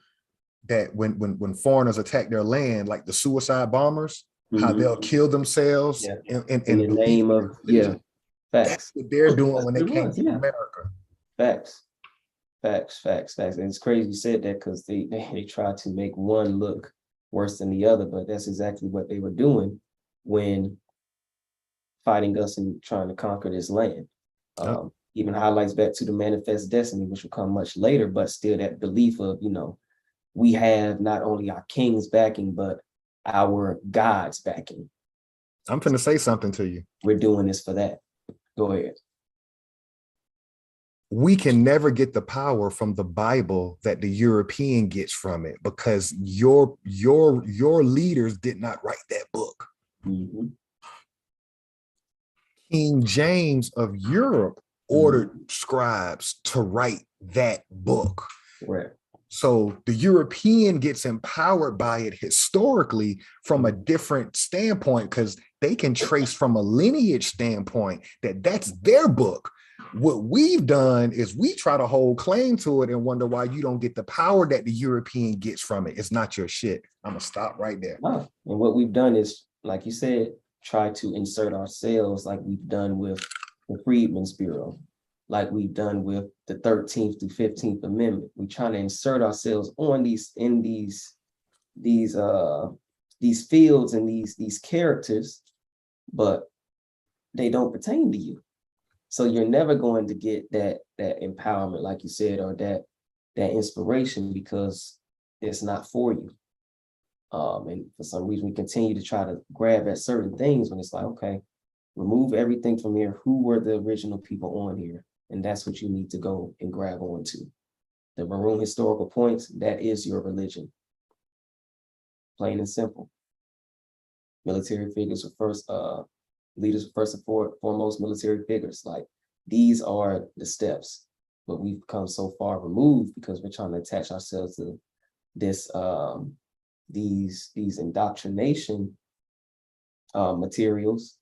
that when foreigners attack their land, like the suicide bombers, how they'll kill themselves in the name of facts. That's what they're doing when they came to Yeah. America. Facts. And it's crazy you said that, because they try to make one look worse than the other, but that's exactly what they were doing when fighting us and trying to conquer this land. Even highlights back to the manifest destiny, which will come much later, but still that belief of, we have not only our king's backing, but our God's backing. I'm finna say something to you. We're doing this for that. Go ahead. We can never get the power from the Bible that the European gets from it, because your leaders did not write that book. King James of Europe ordered scribes to write that book. Right. So the European gets empowered by it historically from a different standpoint, because they can trace from a lineage standpoint that that's their book. What we've done is we try to hold claim to it and wonder why you don't get the power that the European gets from it. It's not your shit. I'm gonna stop right there. And what we've done is, like you said, try to insert ourselves, like we've done with the Freedmen's Bureau, like we've done with the 13th through 15th Amendment. We try to insert ourselves on these fields and these characters, but they don't pertain to you. So you're never going to get that empowerment, like you said, or that inspiration, because it's not for you. And for some reason, we continue to try to grab at certain things when it's like, okay, remove everything from here. Who were the original people on here? And that's what you need to go and grab onto. The maroon historical points, that is your religion. Plain and simple. Military figures are first, leaders are first and foremost military figures. Like, these are the steps, but we've come so far removed because we're trying to attach ourselves to this, these indoctrination materials,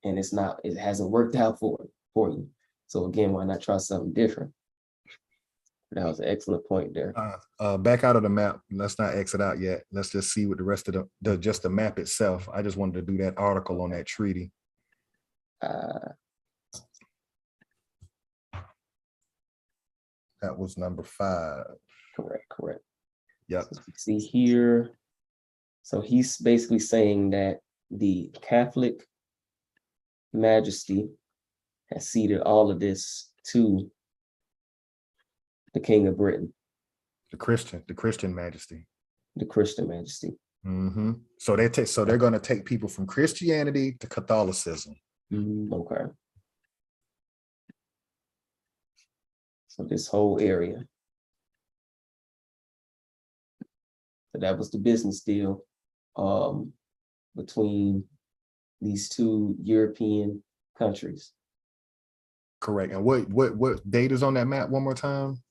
and it hasn't worked out for you. So again, why not try something different? That was an excellent point there. Back out of the map. Let's not exit out yet. Let's just see what the rest of just the map itself. I just wanted to do that article on that treaty. That was number 5. Correct. Yep. So see here. So he's basically saying that the Catholic majesty has ceded all of this to the King of Britain. The Christian majesty. The Christian majesty. So they're going to take people from Christianity to Catholicism. Okay. So this whole area. So that was the business deal between these two European countries. Correct. And what date is on that map one more time?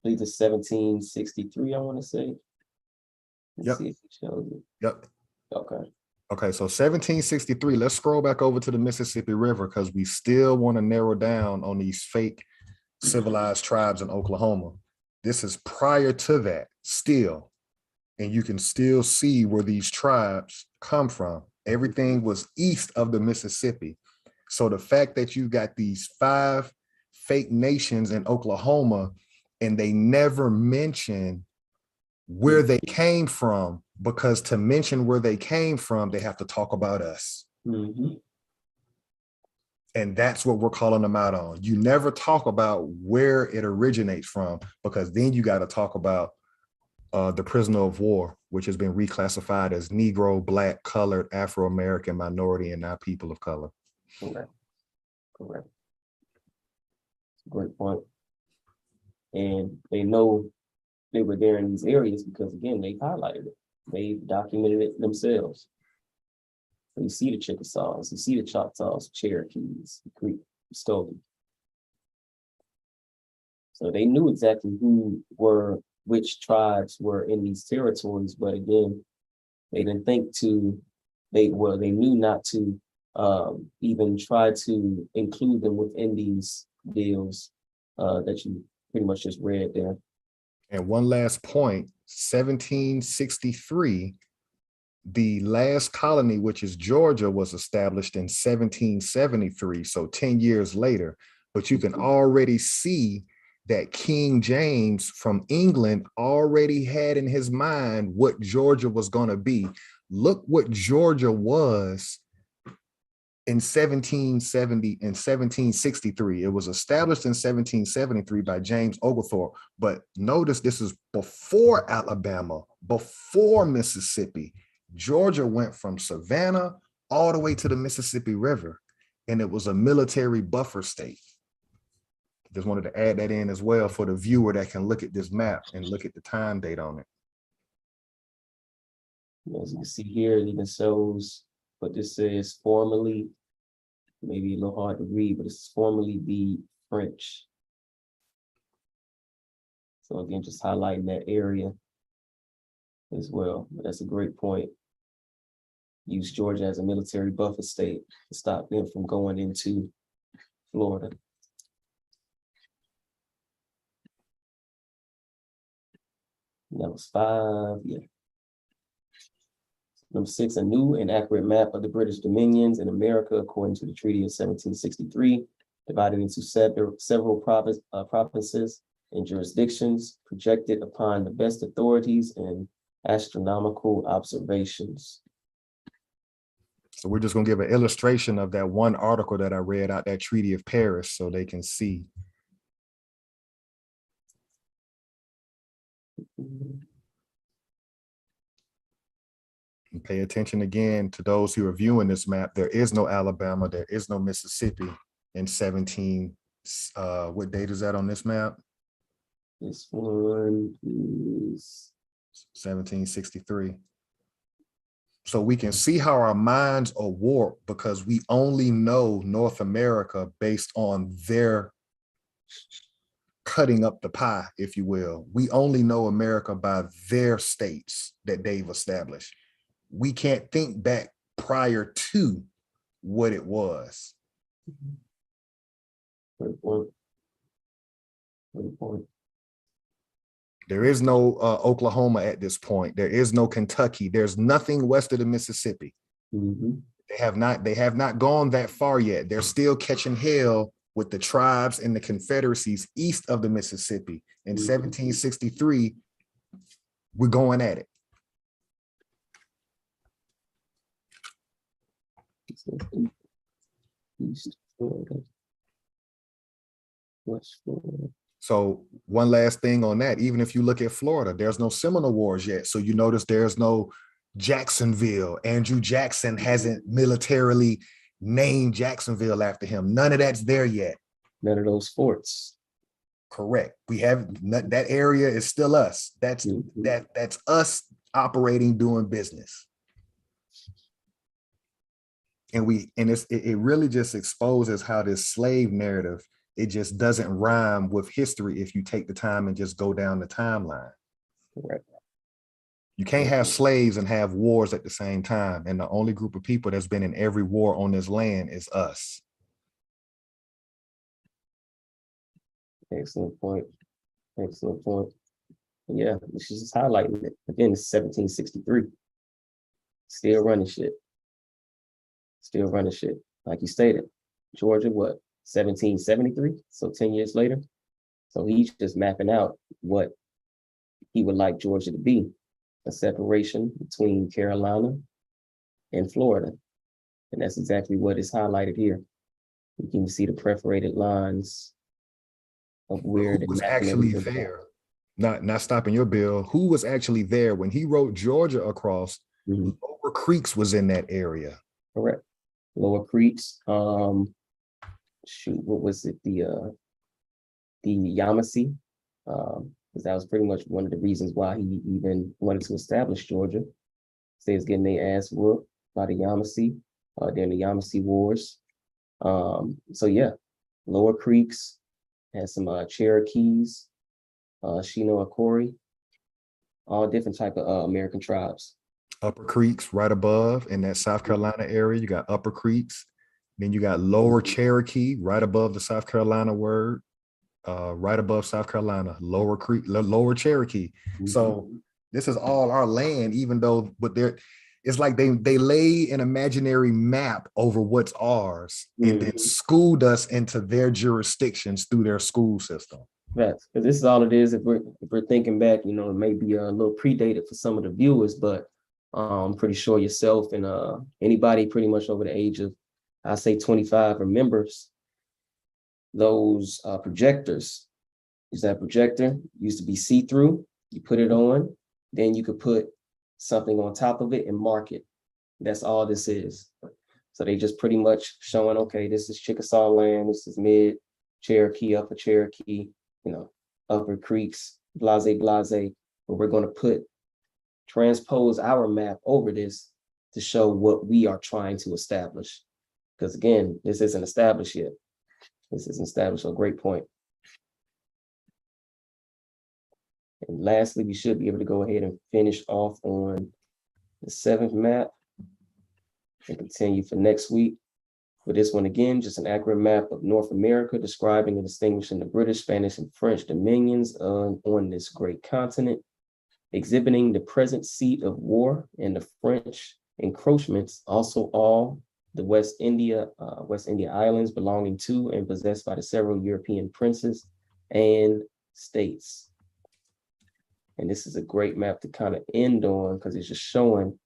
I believe it's 1763, I want to say. Let's see if it shows it. Yep. Okay. Okay, so 1763, let's scroll back over to the Mississippi River because we still want to narrow down on these fake civilized tribes in Oklahoma. This is prior to that still, and you can still see where these tribes come from. Everything was east of the Mississippi. So the fact that you got these 5 fake nations in Oklahoma and they never mention where they came from, because to mention where they came from, they have to talk about us. Mhm. And that's what we're calling them out on. You never talk about where it originates from, because then you got to talk about the prisoner of war, which has been reclassified as Negro, Black, colored, Afro-American, minority, and now people of color. Correct. Correct. Great point. And they know they were there in these areas because, again, they highlighted it. They documented it themselves. So you see the Chickasaws, you see the Choctaws, Cherokees, the Creek, Stolen. So they knew exactly which tribes were in these territories, but again, they didn't think they knew not to even try to include them within these deals that you pretty much just read there. And one last point, 1763, the last colony, which is Georgia, was established in 1773, so 10 years later. But you can already see that King James from England already had in his mind what Georgia was going to be. Look what Georgia was in 1770 and 1763. It was established in 1773 by James Oglethorpe. But notice this is before Alabama, before Mississippi. Georgia went from Savannah all the way to the Mississippi River, and it was a military buffer state. Just wanted to add that in as well for the viewer that can look at this map and look at the time date on it. As you can see here, it even shows what this says formerly, maybe a little hard to read, but it's formerly the French. So again, just highlighting that area as well. But that's a great point. Use Georgia as a military buffer state to stop them from going into Florida. And that was 5, yeah. Number 6, a new and accurate map of the British dominions in America according to the Treaty of 1763, divided into several provinces and jurisdictions, projected upon the best authorities and astronomical observations. So we're just going to give an illustration of that one article that I read out, that Treaty of Paris, so they can see. And pay attention again to those who are viewing this map. There is no Alabama, there is no Mississippi in 17. What date is that on this map? This one is 1763. So we can see how our minds are warped because we only know North America based on their cutting up the pie, if you will. We only know America by their states that they've established. We can't think back prior to what it was. Good point. Good point. There is no Oklahoma at this point. There is no Kentucky. There's nothing west of the Mississippi. Mm-hmm. They have not gone that far yet. They're still catching hell with the tribes and the Confederacies east of the Mississippi. In 1763, we're going at it. East Florida. West Florida. So one last thing on that, even if you look at Florida, there's no Seminole Wars yet. So you notice there's no Jacksonville. Andrew Jackson hasn't militarily named Jacksonville after him. None of that's there yet. None of those forts. Correct. We have that area is still us. That's that's us operating, doing business. And it really just exposes how this slave narrative, it just doesn't rhyme with history if you take the time and just go down the timeline. Correct. You can't have slaves and have wars at the same time. And the only group of people that's been in every war on this land is us. Excellent point. Excellent point. Yeah, she's just highlighting it. Again, it's 1763. Still running shit. Still running shit. Like you stated, Georgia, what, 1773? So 10 years later. So he's just mapping out what he would like Georgia to be, a separation between Carolina and Florida. And that's exactly what is highlighted here. You can see the perforated lines of where Who was actually there? Not stopping your bill. Who was actually there when he wrote Georgia across? Mm-hmm. Lower Creeks was in that area. Correct. Lower Creeks. Shoot, what was it? The Yamasee. Because that was pretty much one of the reasons why he even wanted to establish Georgia. So he was getting their ass whooped by the Yamasee during the Yamasee Wars. So yeah, Lower Creeks had some Cherokees, Chinookori, all different type of American tribes. Upper Creeks right above in that South Carolina area. You got Upper Creeks. Then you got Lower Cherokee right above the South Carolina word. Right above South Carolina, Lower Creek, Lower Cherokee. Mm-hmm. So this is all our land, even though, but it's like they lay an imaginary map over what's ours, mm-hmm. and then schooled us into their jurisdictions through their school system. Yes, because this is all it is. If we're thinking back, you know, it may be a little predated for some of the viewers, but I'm pretty sure yourself and anybody pretty much over the age of, I say 25 remembers those projectors. Is that projector used to be see-through? You put it on, then you could put something on top of it and mark it. That's all this is. So they just pretty much showing, okay, this is Chickasaw land, this is mid Cherokee, upper Cherokee, you know, upper Creeks, blase, blase. But we're going to transpose our map over this to show what we are trying to establish. Because again, this isn't established yet. This isn't established, so great point. And lastly, we should be able to go ahead and finish off on the 7th map and continue for next week. For this one again, just an accurate map of North America describing and distinguishing the British, Spanish, and French dominions on this great continent, exhibiting the present seat of war and the French encroachments, also all the West India Islands belonging to and possessed by the several European princes and states. And this is a great map to kind of end on because it's just showing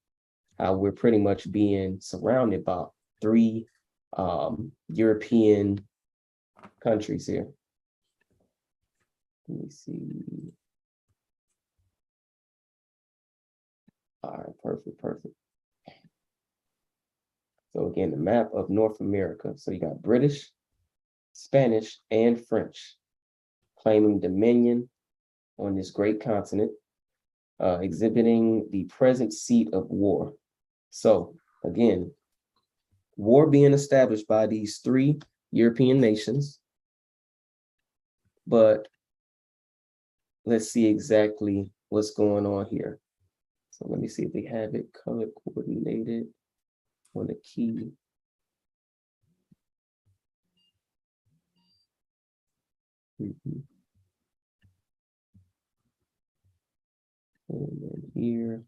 how we're pretty much being surrounded by 3 European countries here. Let me see. All right, perfect. So again, the map of North America. So you got British, Spanish, and French claiming dominion on this great continent, exhibiting the present seat of war. So again, war being established by these 3 European nations. But let's see exactly what's going on here. So let me see if they have it color coordinated on the key. Mm-hmm. And then here.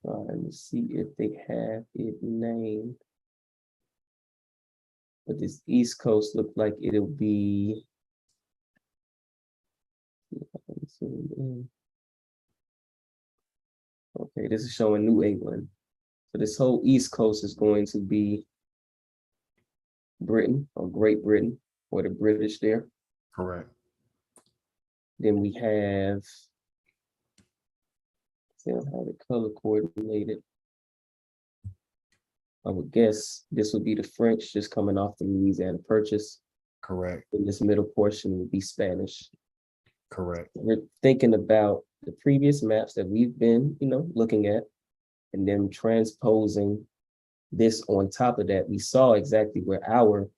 Trying to see if they have it named. But this East Coast looks like it'll be. Okay, this is showing New England. So this whole East Coast is going to be Britain or Great Britain or the British there. Correct. Then we have, see how the color coordinated. I would guess this would be the French just coming off the Louisiana Purchase. Correct. And this middle portion would be Spanish. Correct. We're thinking about the previous maps that we've been, looking at, and then transposing this on top of that. We saw exactly where our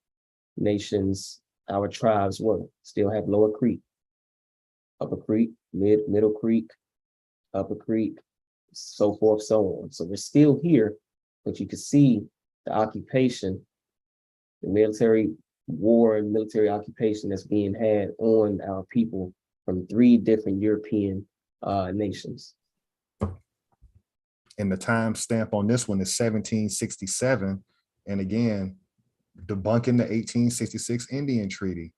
nation's our tribes were. Still have Lower Creek, Upper Creek, Middle Creek, Upper Creek, so forth, so on. So we're still here, but you can see the occupation, the military war and military occupation that's being had on our people from 3 different European nations. And the time stamp on this one is 1767. And again, debunking the 1866 Indian Treaty.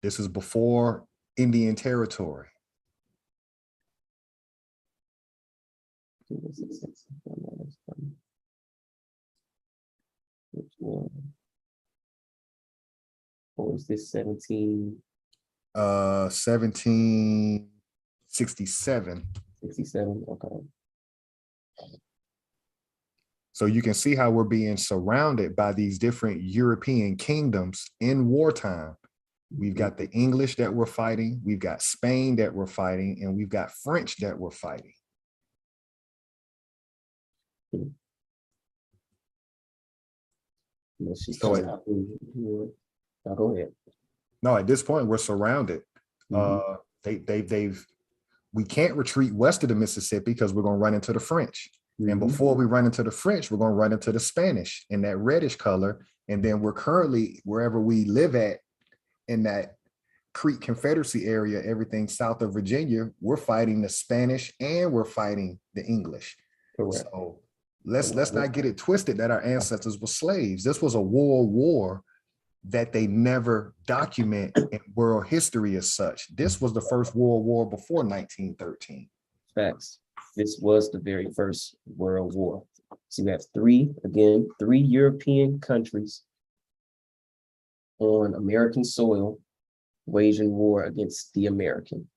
This is before Indian Territory. Which one? Or is this 1767. 67? Okay. So you can see how we're being surrounded by these different European kingdoms in wartime. We've got the English that we're fighting, we've got Spain that we're fighting, and we've got French that we're fighting. So go ahead. No, at this point, we're surrounded. We can't retreat west of the Mississippi because we're going to run into the French. And before we run into the French, we're going to run into the Spanish in that reddish color. And then we're currently, wherever we live at in that Creek Confederacy area, everything south of Virginia, we're fighting the Spanish and we're fighting the English. Correct. So let's not get it twisted that our ancestors were slaves. This was a world war that they never document in world history as such. This was the first world war before 1913. Facts. This was the very first world war. So you have 3 European countries on American soil waging war against the American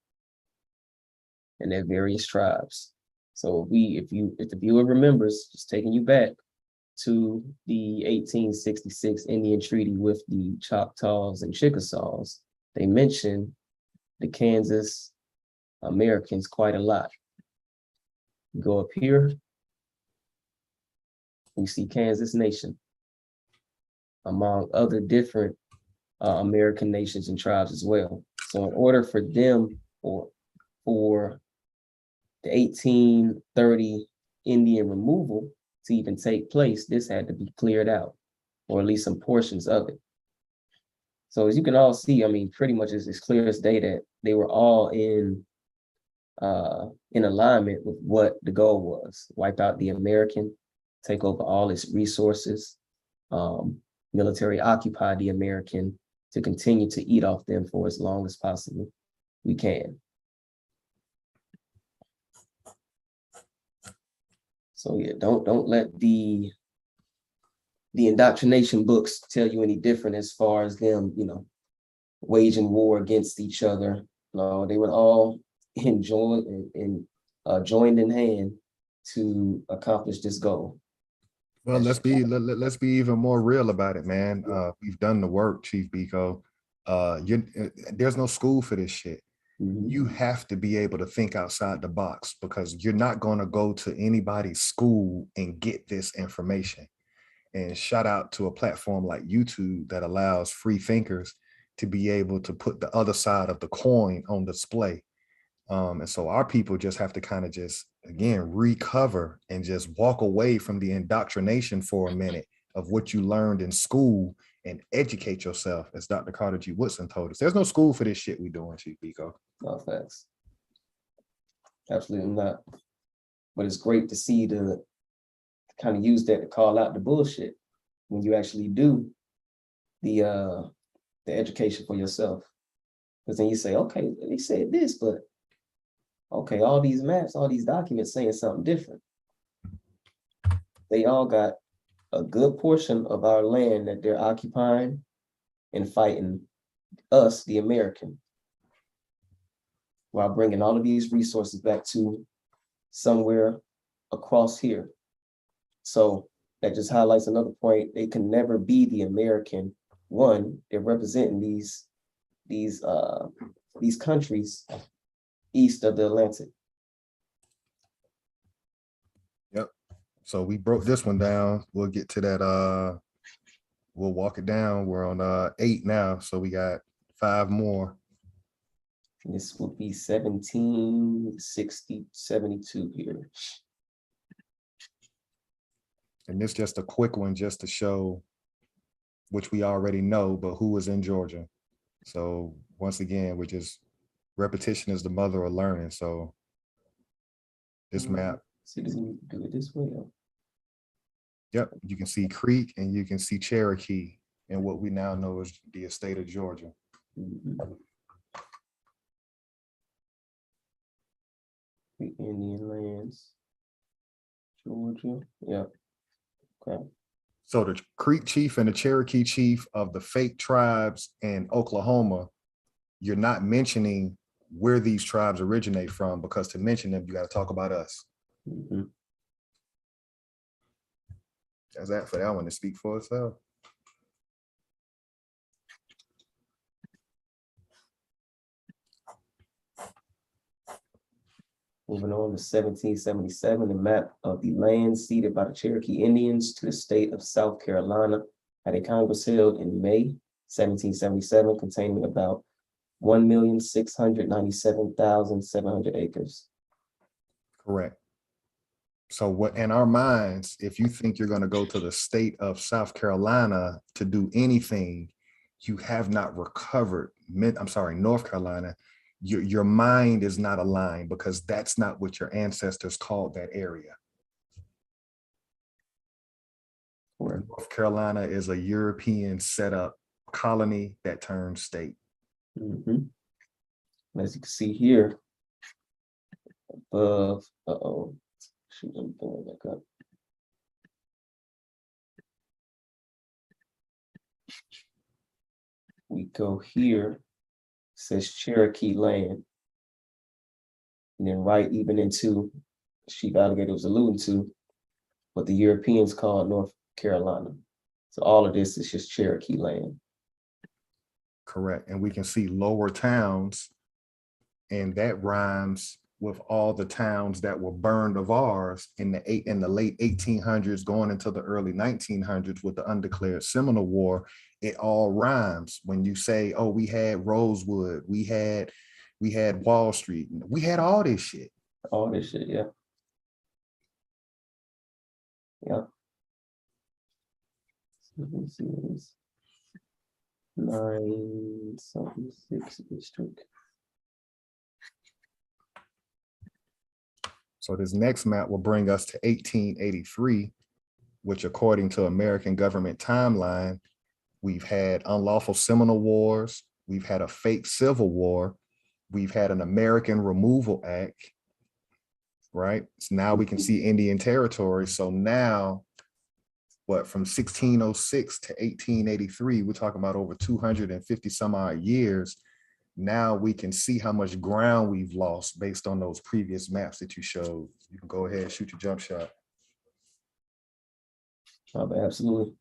and their various tribes. So if the viewer remembers, just taking you back to the 1866 Indian Treaty with the Choctaws and Chickasaws, they mention the Kansas Americans quite a lot. Go up here, we see Kansas Nation, among other different American nations and tribes as well. So in order for them, or for the 1830 Indian removal to even take place, this had to be cleared out, or at least some portions of it. So as you can all see, I mean, pretty much it's clear as day that they were all in alignment with what the goal was: wipe out the American, take over all its resources, military occupy the American, to continue to eat off them for as long as possible we can. So yeah, don't let the indoctrination books tell you any different as far as them, waging war against each other. No, they were all joined in hand to accomplish this goal. Well, let's be even more real about it, man. We've done the work, Chief Biko. There's no school for this shit. You have to be able to think outside the box, because you're not going to go to anybody's school and get this information. And shout out to a platform like YouTube that allows free thinkers to be able to put the other side of the coin on display. And so our people just have to kind of just, again, recover and just walk away from the indoctrination for a minute of what you learned in school and educate yourself, as Dr. Carter G. Woodson told us. There's no school for this shit we doing, Chief Biko. No, facts. Absolutely not. But it's great to see to kind of use that to call out the bullshit when you actually do the education for yourself. Because then you say, okay, they said this, but okay, all these maps, all these documents saying something different. They all got a good portion of our land that they're occupying and fighting us, the American, while bringing all of these resources back to somewhere across here. So that just highlights another point. They can never be the American. One, they're representing these countries east of the Atlantic. Yep. So we broke this one down. We'll get to that we'll walk it down. We're on 8 now, so we got 5 more. This would be 1772 here. And this just a quick one just to show, which we already know, but who was in Georgia. So once again, we're just, repetition is the mother of learning. So this map. See, do we do it this way? Yep, you can see Creek and you can see Cherokee and what we now know is the estate of Georgia. The Indian lands, Georgia. Yeah. Okay. So the Creek chief and the Cherokee chief of the fake tribes in Oklahoma, you're not mentioning where these tribes originate from, because to mention them, you got to talk about us. That's that for that one to speak for itself. Moving on to 1777, the map of the land ceded by the Cherokee Indians to the state of South Carolina at a Congress held in May 1777, containing about 1,697,700 acres. Correct. So what in our minds, if you think you're going to go to the state of South Carolina to do anything, you have not recovered, North Carolina, your mind is not aligned, because that's not what your ancestors called that area. North Carolina is a European setup colony that turned state. As you can see here, above, shoot, I'm pulling back up. We go here, says Cherokee land. And then right even into Chief Alligator was alluding to what the Europeans called North Carolina. So all of this is just Cherokee land. Correct. And we can see lower towns, and that rhymes with all the towns that were burned of ours in the late 1800s going into the early 1900s with the undeclared Seminole War. It all rhymes when you say, oh, we had Rosewood, we had Wall Street, we had all this shit. All this shit, yeah. Yeah. Let me see this. 976 district. So this next map will bring us to 1883, which according to American government timeline, we've had unlawful Seminole Wars, we've had a fake Civil War, we've had an American Removal Act, right? So now we can see Indian Territory. So now, what, from 1606 to 1883, we're talking about over 250 some odd years. Now we can see how much ground we've lost based on those previous maps that you showed. You can go ahead and shoot your jump shot. Absolutely.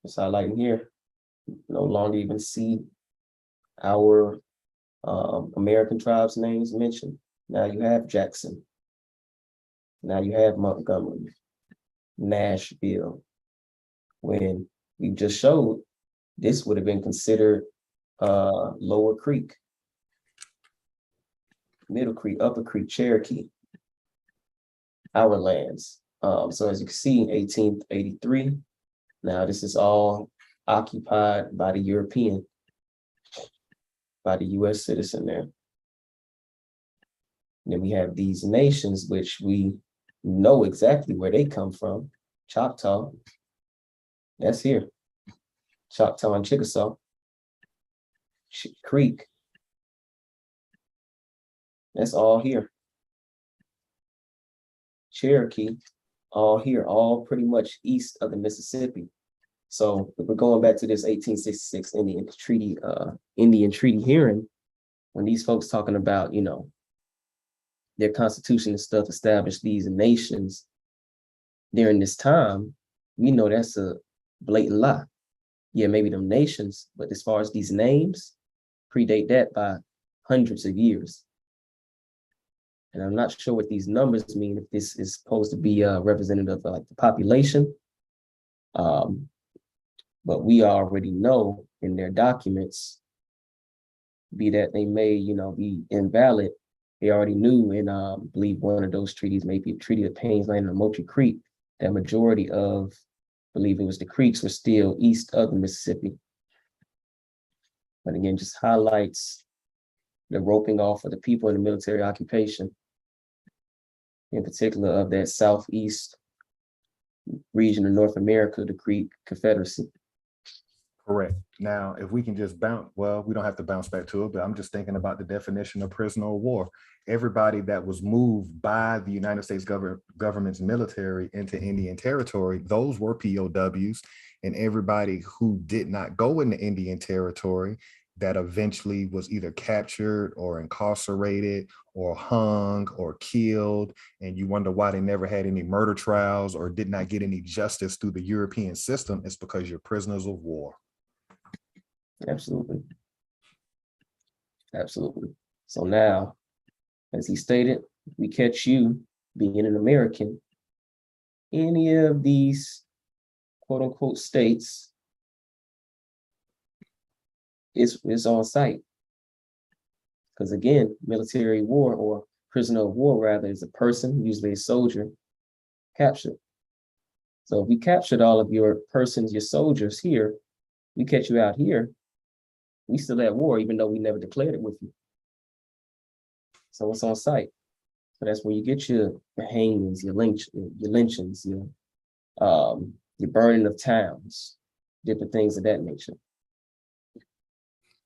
It's highlighting here. No longer even see our American tribes names mentioned. Now you have Jackson. Now you have Montgomery, Nashville. When we just showed, this would have been considered Lower Creek, Middle Creek, Upper Creek, Cherokee, our lands. So as you can see, 1883, now this is all occupied by the European, by the US citizen there. And then we have these nations, which we know exactly where they come from. Choctaw, that's here. Choctaw and Chickasaw, Creek, that's all here. Cherokee, all here, all pretty much east of the Mississippi. So if we're going back to this 1866 Indian Treaty hearing, when these folks talking about, you know, their constitution and stuff established these nations during this time, we know that's a blatant lie. Yeah, maybe them nations, but as far as these names, predate that by hundreds of years. And I'm not sure what these numbers mean, if this is supposed to be representative of like the population, But we already know in their documents, be that they may, be invalid. They already knew in, I believe one of those treaties, maybe the Treaty of Paynes Landing and Moultrie Creek, that majority of, I believe it was the Creeks were still east of the Mississippi. But again, just highlights the roping off of the people in the military occupation, in particular of that southeast region of North America, the Creek Confederacy. Correct. Now, if we can just bounce, well, we don't have to bounce back to it, but I'm just thinking about the definition of prisoner of war. Everybody that was moved by the United States government's military into Indian Territory, those were POWs, and everybody who did not go into Indian Territory that eventually was either captured or incarcerated or hung or killed, and you wonder why they never had any murder trials or did not get any justice through the European system, it's because you're prisoners of war. Absolutely. Absolutely. So now, as he stated, we catch you being an American, any of these quote unquote states, it's on site. Because again, military war or prisoner of war rather is a person, usually a soldier, captured. So if we captured all of your persons, your soldiers here, we catch you out here, we still at war, even though we never declared it with you. So it's on site. So that's where you get your hangings, your lynchings, your burning of towns, different things of that nature.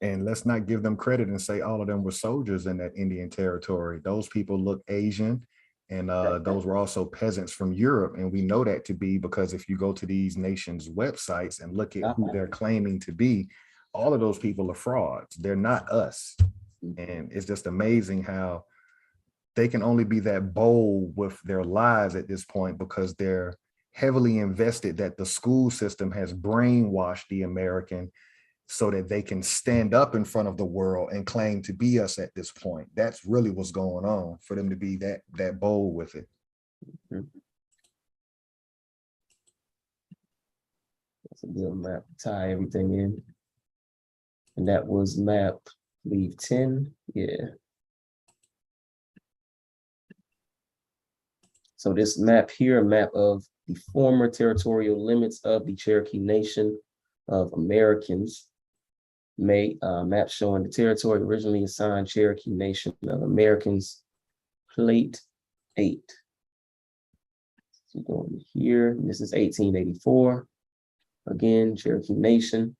And let's not give them credit and say all of them were soldiers in that Indian Territory. Those people look Asian, and those were also peasants from Europe. And we know that to be because if you go to these nations' websites and look at who they're claiming to be, all of those people are frauds. They're not us. And it's just amazing how they can only be that bold with their lies at this point because they're heavily invested that the school system has brainwashed the American so that they can stand up in front of the world and claim to be us at this point. That's really what's going on for them to be that bold with it. That's a good map to tie everything in. And that was map, I believe 10, yeah. So this map here, a map of the former territorial limits of the Cherokee Nation of Americans. Map showing the territory originally assigned Cherokee Nation of Americans, plate 8. So going here, this is 1884. Again, Cherokee Nation,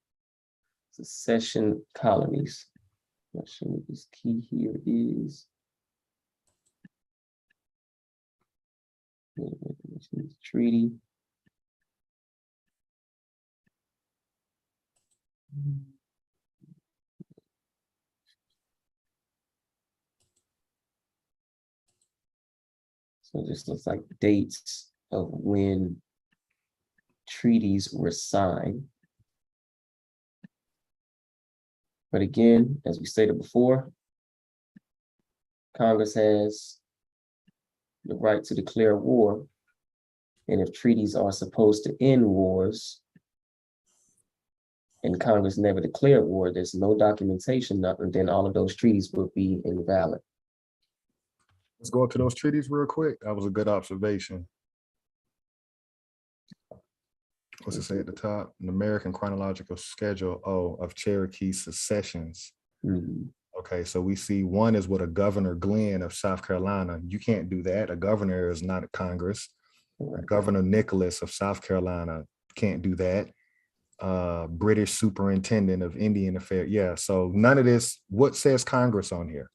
secession colonies. Not sure what this key here is. Treaty. So it just looks like dates of when treaties were signed. But again, as we stated before, Congress has the right to declare war. And if treaties are supposed to end wars, and Congress never declared war, there's no documentation, nothing, then all of those treaties would be invalid. Let's go up to those treaties real quick. That was a good observation. What's it say at the top? An American chronological schedule of Cherokee secessions. Okay, so we see one is with a Governor Glenn of South Carolina. You can't do that. A governor is not a Congress. Governor Nicholas of South Carolina can't do that. British Superintendent of Indian Affairs. Yeah, so none of this. What says Congress on here?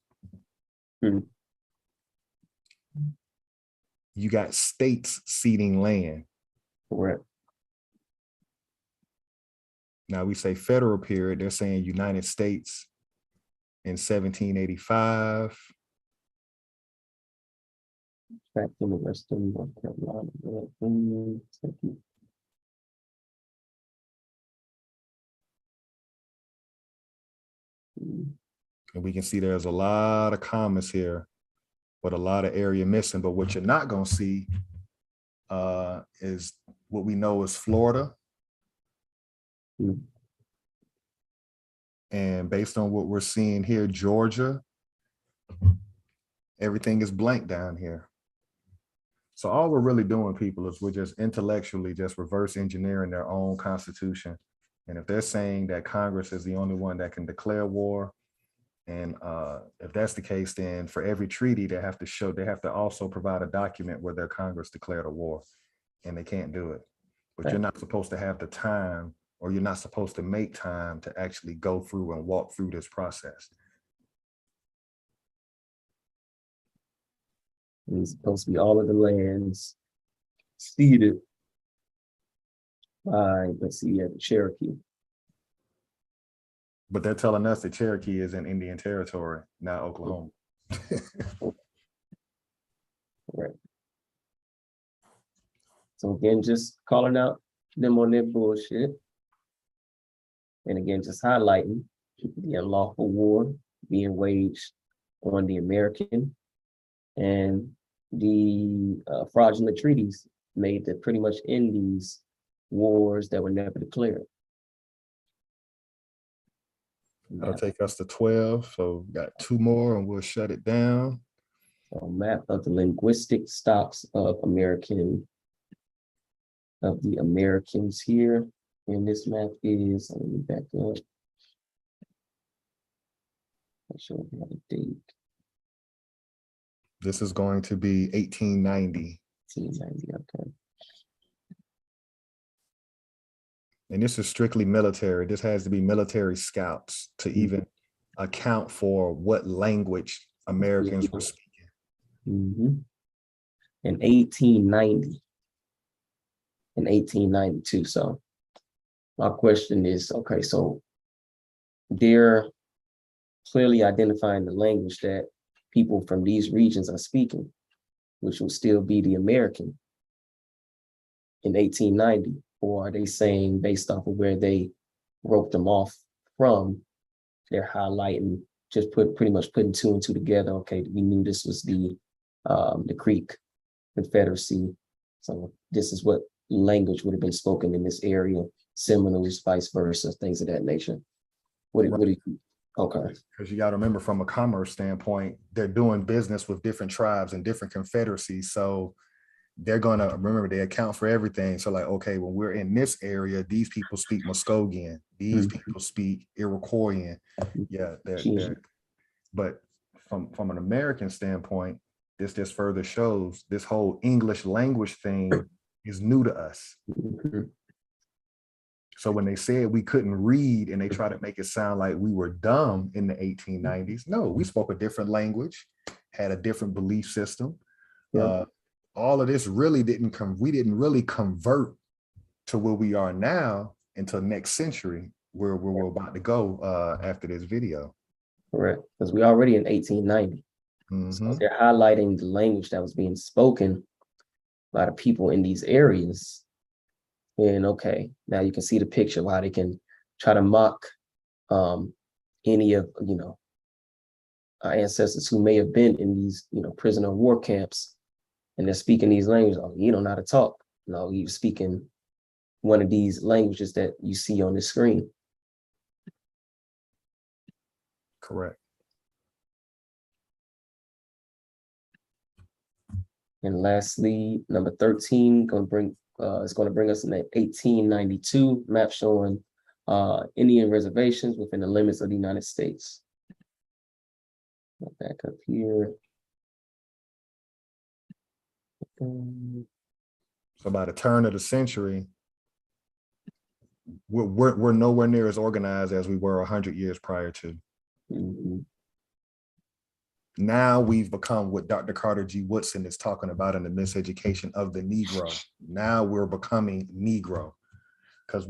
You got states ceding land. Correct. Now we say federal period, they're saying United States in 1785. Back in the Western North Carolina. And we can see there's a lot of commas here, but a lot of area missing. But what you're not going to see is what we know is Florida, Mm. And based on what we're seeing here, Georgia, everything is blank down here. So all we're really doing, people, is we're just intellectually just reverse engineering their own constitution. And if they're saying that Congress is the only one that can declare war, and if that's the case, then for every treaty, they have to also provide a document where their Congress declared a war, and they can't do it. But you're not supposed to have the time, or you're not supposed to make time to actually go through and walk through this process. It's supposed to be all of the lands ceded by, let's see, the Cherokee. But they're telling us that Cherokee is in Indian Territory, not Oklahoma. Right. So again, just calling out them on their bullshit. And again, just highlighting the unlawful war being waged on the American and the fraudulent treaties made that pretty much end these wars that were never declared. That'll take us to 12. So we got 2 more and we'll shut it down. A map of the linguistic stocks of the Americans here. And this map is, let me back up. Make sure we have a date. This is going to be 1890. 1890, okay. And this is strictly military. This has to be military scouts to even account for what language Americans were speaking. In 1890 and 1892. So my question is, okay, so they're clearly identifying the language that people from these regions are speaking, which will still be the American in 1890. Or are they saying, based off of where they wrote them off from, they're highlighting, just pretty much putting 2 and 2 together. Okay, we knew this was the Creek Confederacy. So this is what language would have been spoken in this area, Seminoles, vice versa, things of that nature. What do you, okay. Because you got to remember, from a commerce standpoint, they're doing business with different tribes and different confederacies. So they're going to remember, they account for everything. So like, okay, when we're in this area, these people speak Muskogean, these people speak Iroquoian. Yeah, but from an American standpoint, this just further shows this whole English language thing is new to us. So when they said we couldn't read and they try to make it sound like we were dumb in the 1890s, no, we spoke a different language, had a different belief system. All of this really we didn't really convert to where we are now until next century, where we're about to go after this video. Correct, because we're already in 1890. So they're highlighting the language that was being spoken by the people in these areas. And okay, now you can see the picture of how they can try to mock any of, our ancestors who may have been in these, prisoner of war camps, and they're speaking these languages. Oh, you don't know how to talk. No, you're speaking one of these languages that you see on the screen. Correct. And lastly, number 13, is going to bring us in the 1892 map showing Indian reservations within the limits of the United States. Back up here. So by the turn of the century, we're nowhere near as organized as we were 100 years prior to. Now we've become what Dr. Carter G. Woodson is talking about in the miseducation of the Negro. Now we're becoming Negro because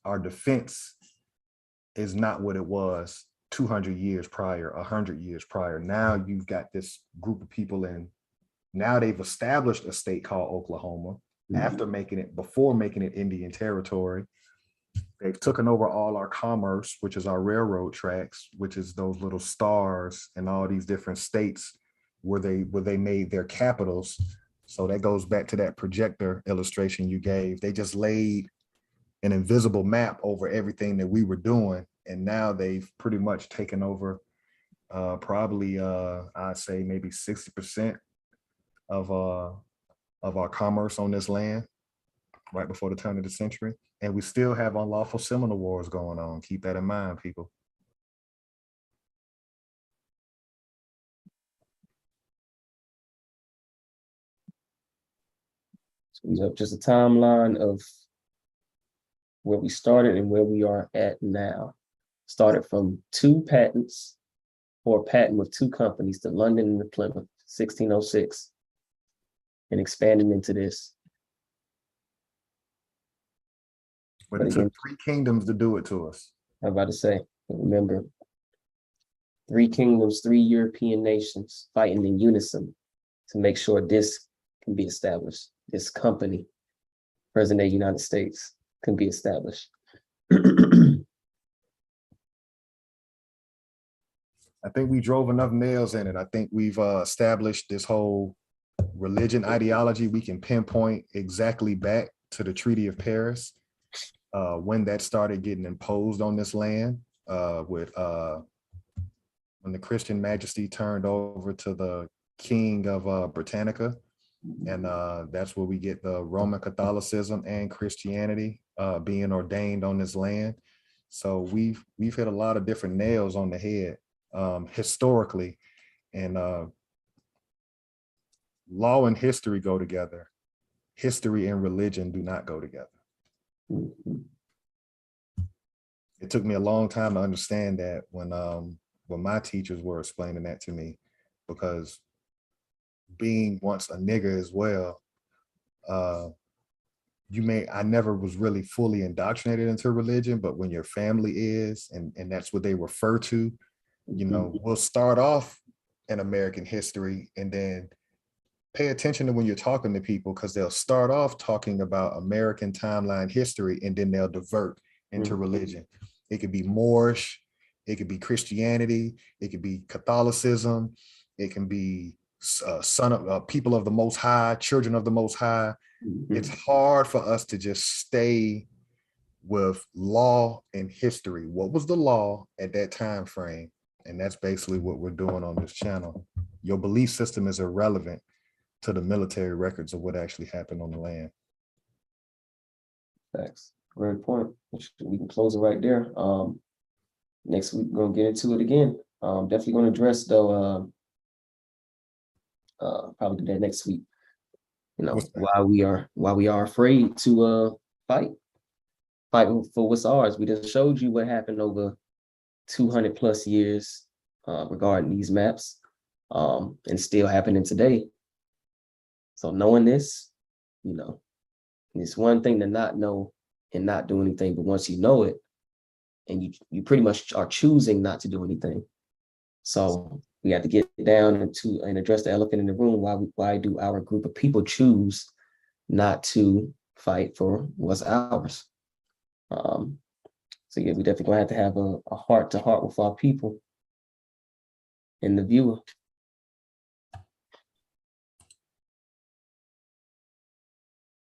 our defense is not what it was 200 years prior, 100 years prior. Now you've got this group of people now they've established a state called Oklahoma before making it Indian Territory. They've taken over all our commerce, which is our railroad tracks, which is those little stars in all these different states where they made their capitals. So that goes back to that projector illustration you gave. They just laid an invisible map over everything that we were doing. And now they've pretty much taken over probably I'd say maybe 60% of our commerce on this land right before the turn of the century. And we still have unlawful Seminole wars going on. Keep that in mind, people. So, just a timeline of where we started and where we are at now. Started from 2 patents, or a patent with 2 companies, the London and the Plymouth, 1606, and expanded into this. But it took 3 kingdoms to do it to us. I'm about to say, remember, 3 kingdoms, 3 European nations fighting in unison to make sure this can be established. This company, President of the United States, can be established. I think we drove enough nails in it. I think we've established this whole religion ideology. We can pinpoint exactly back to the Treaty of Paris, when that started getting imposed on this land, when the Christian majesty turned over to the King of Britannica. And that's where we get the Roman Catholicism and Christianity being ordained on this land. So we've hit a lot of different nails on the head historically, and law and history go together. History and religion do not go together. It took me a long time to understand that when my teachers were explaining that to me, because being once a nigger as well, I never was really fully indoctrinated into religion, but when your family is, and that's what they refer to, you know, we'll start off in American history and then pay attention to when you're talking to people, because they'll start off talking about American timeline history and then they'll divert into religion. It could be Moorish, it could be Christianity, it could be Catholicism, it can be people of the Most High, children of the Most High. It's hard for us to just stay with law and history. What was the law at that time frame? And that's basically what we're doing on this channel. Your belief system is irrelevant to the military records of what actually happened on the land. Thanks. Great point. We can close it right there. Next week we're gonna get into it again. Definitely gonna address though. Probably do that next week. You know, why we are afraid to fight for what's ours. We just showed you what happened over 200 plus years regarding these maps, and still happening today. So knowing this, you know, it's one thing to not know and not do anything, but once you know it, and you pretty much are choosing not to do anything. So we have to get down and address the elephant in the room. Why do our group of people choose not to fight for what's ours? So yeah, we definitely gonna have to have a heart to heart with our people and the viewer.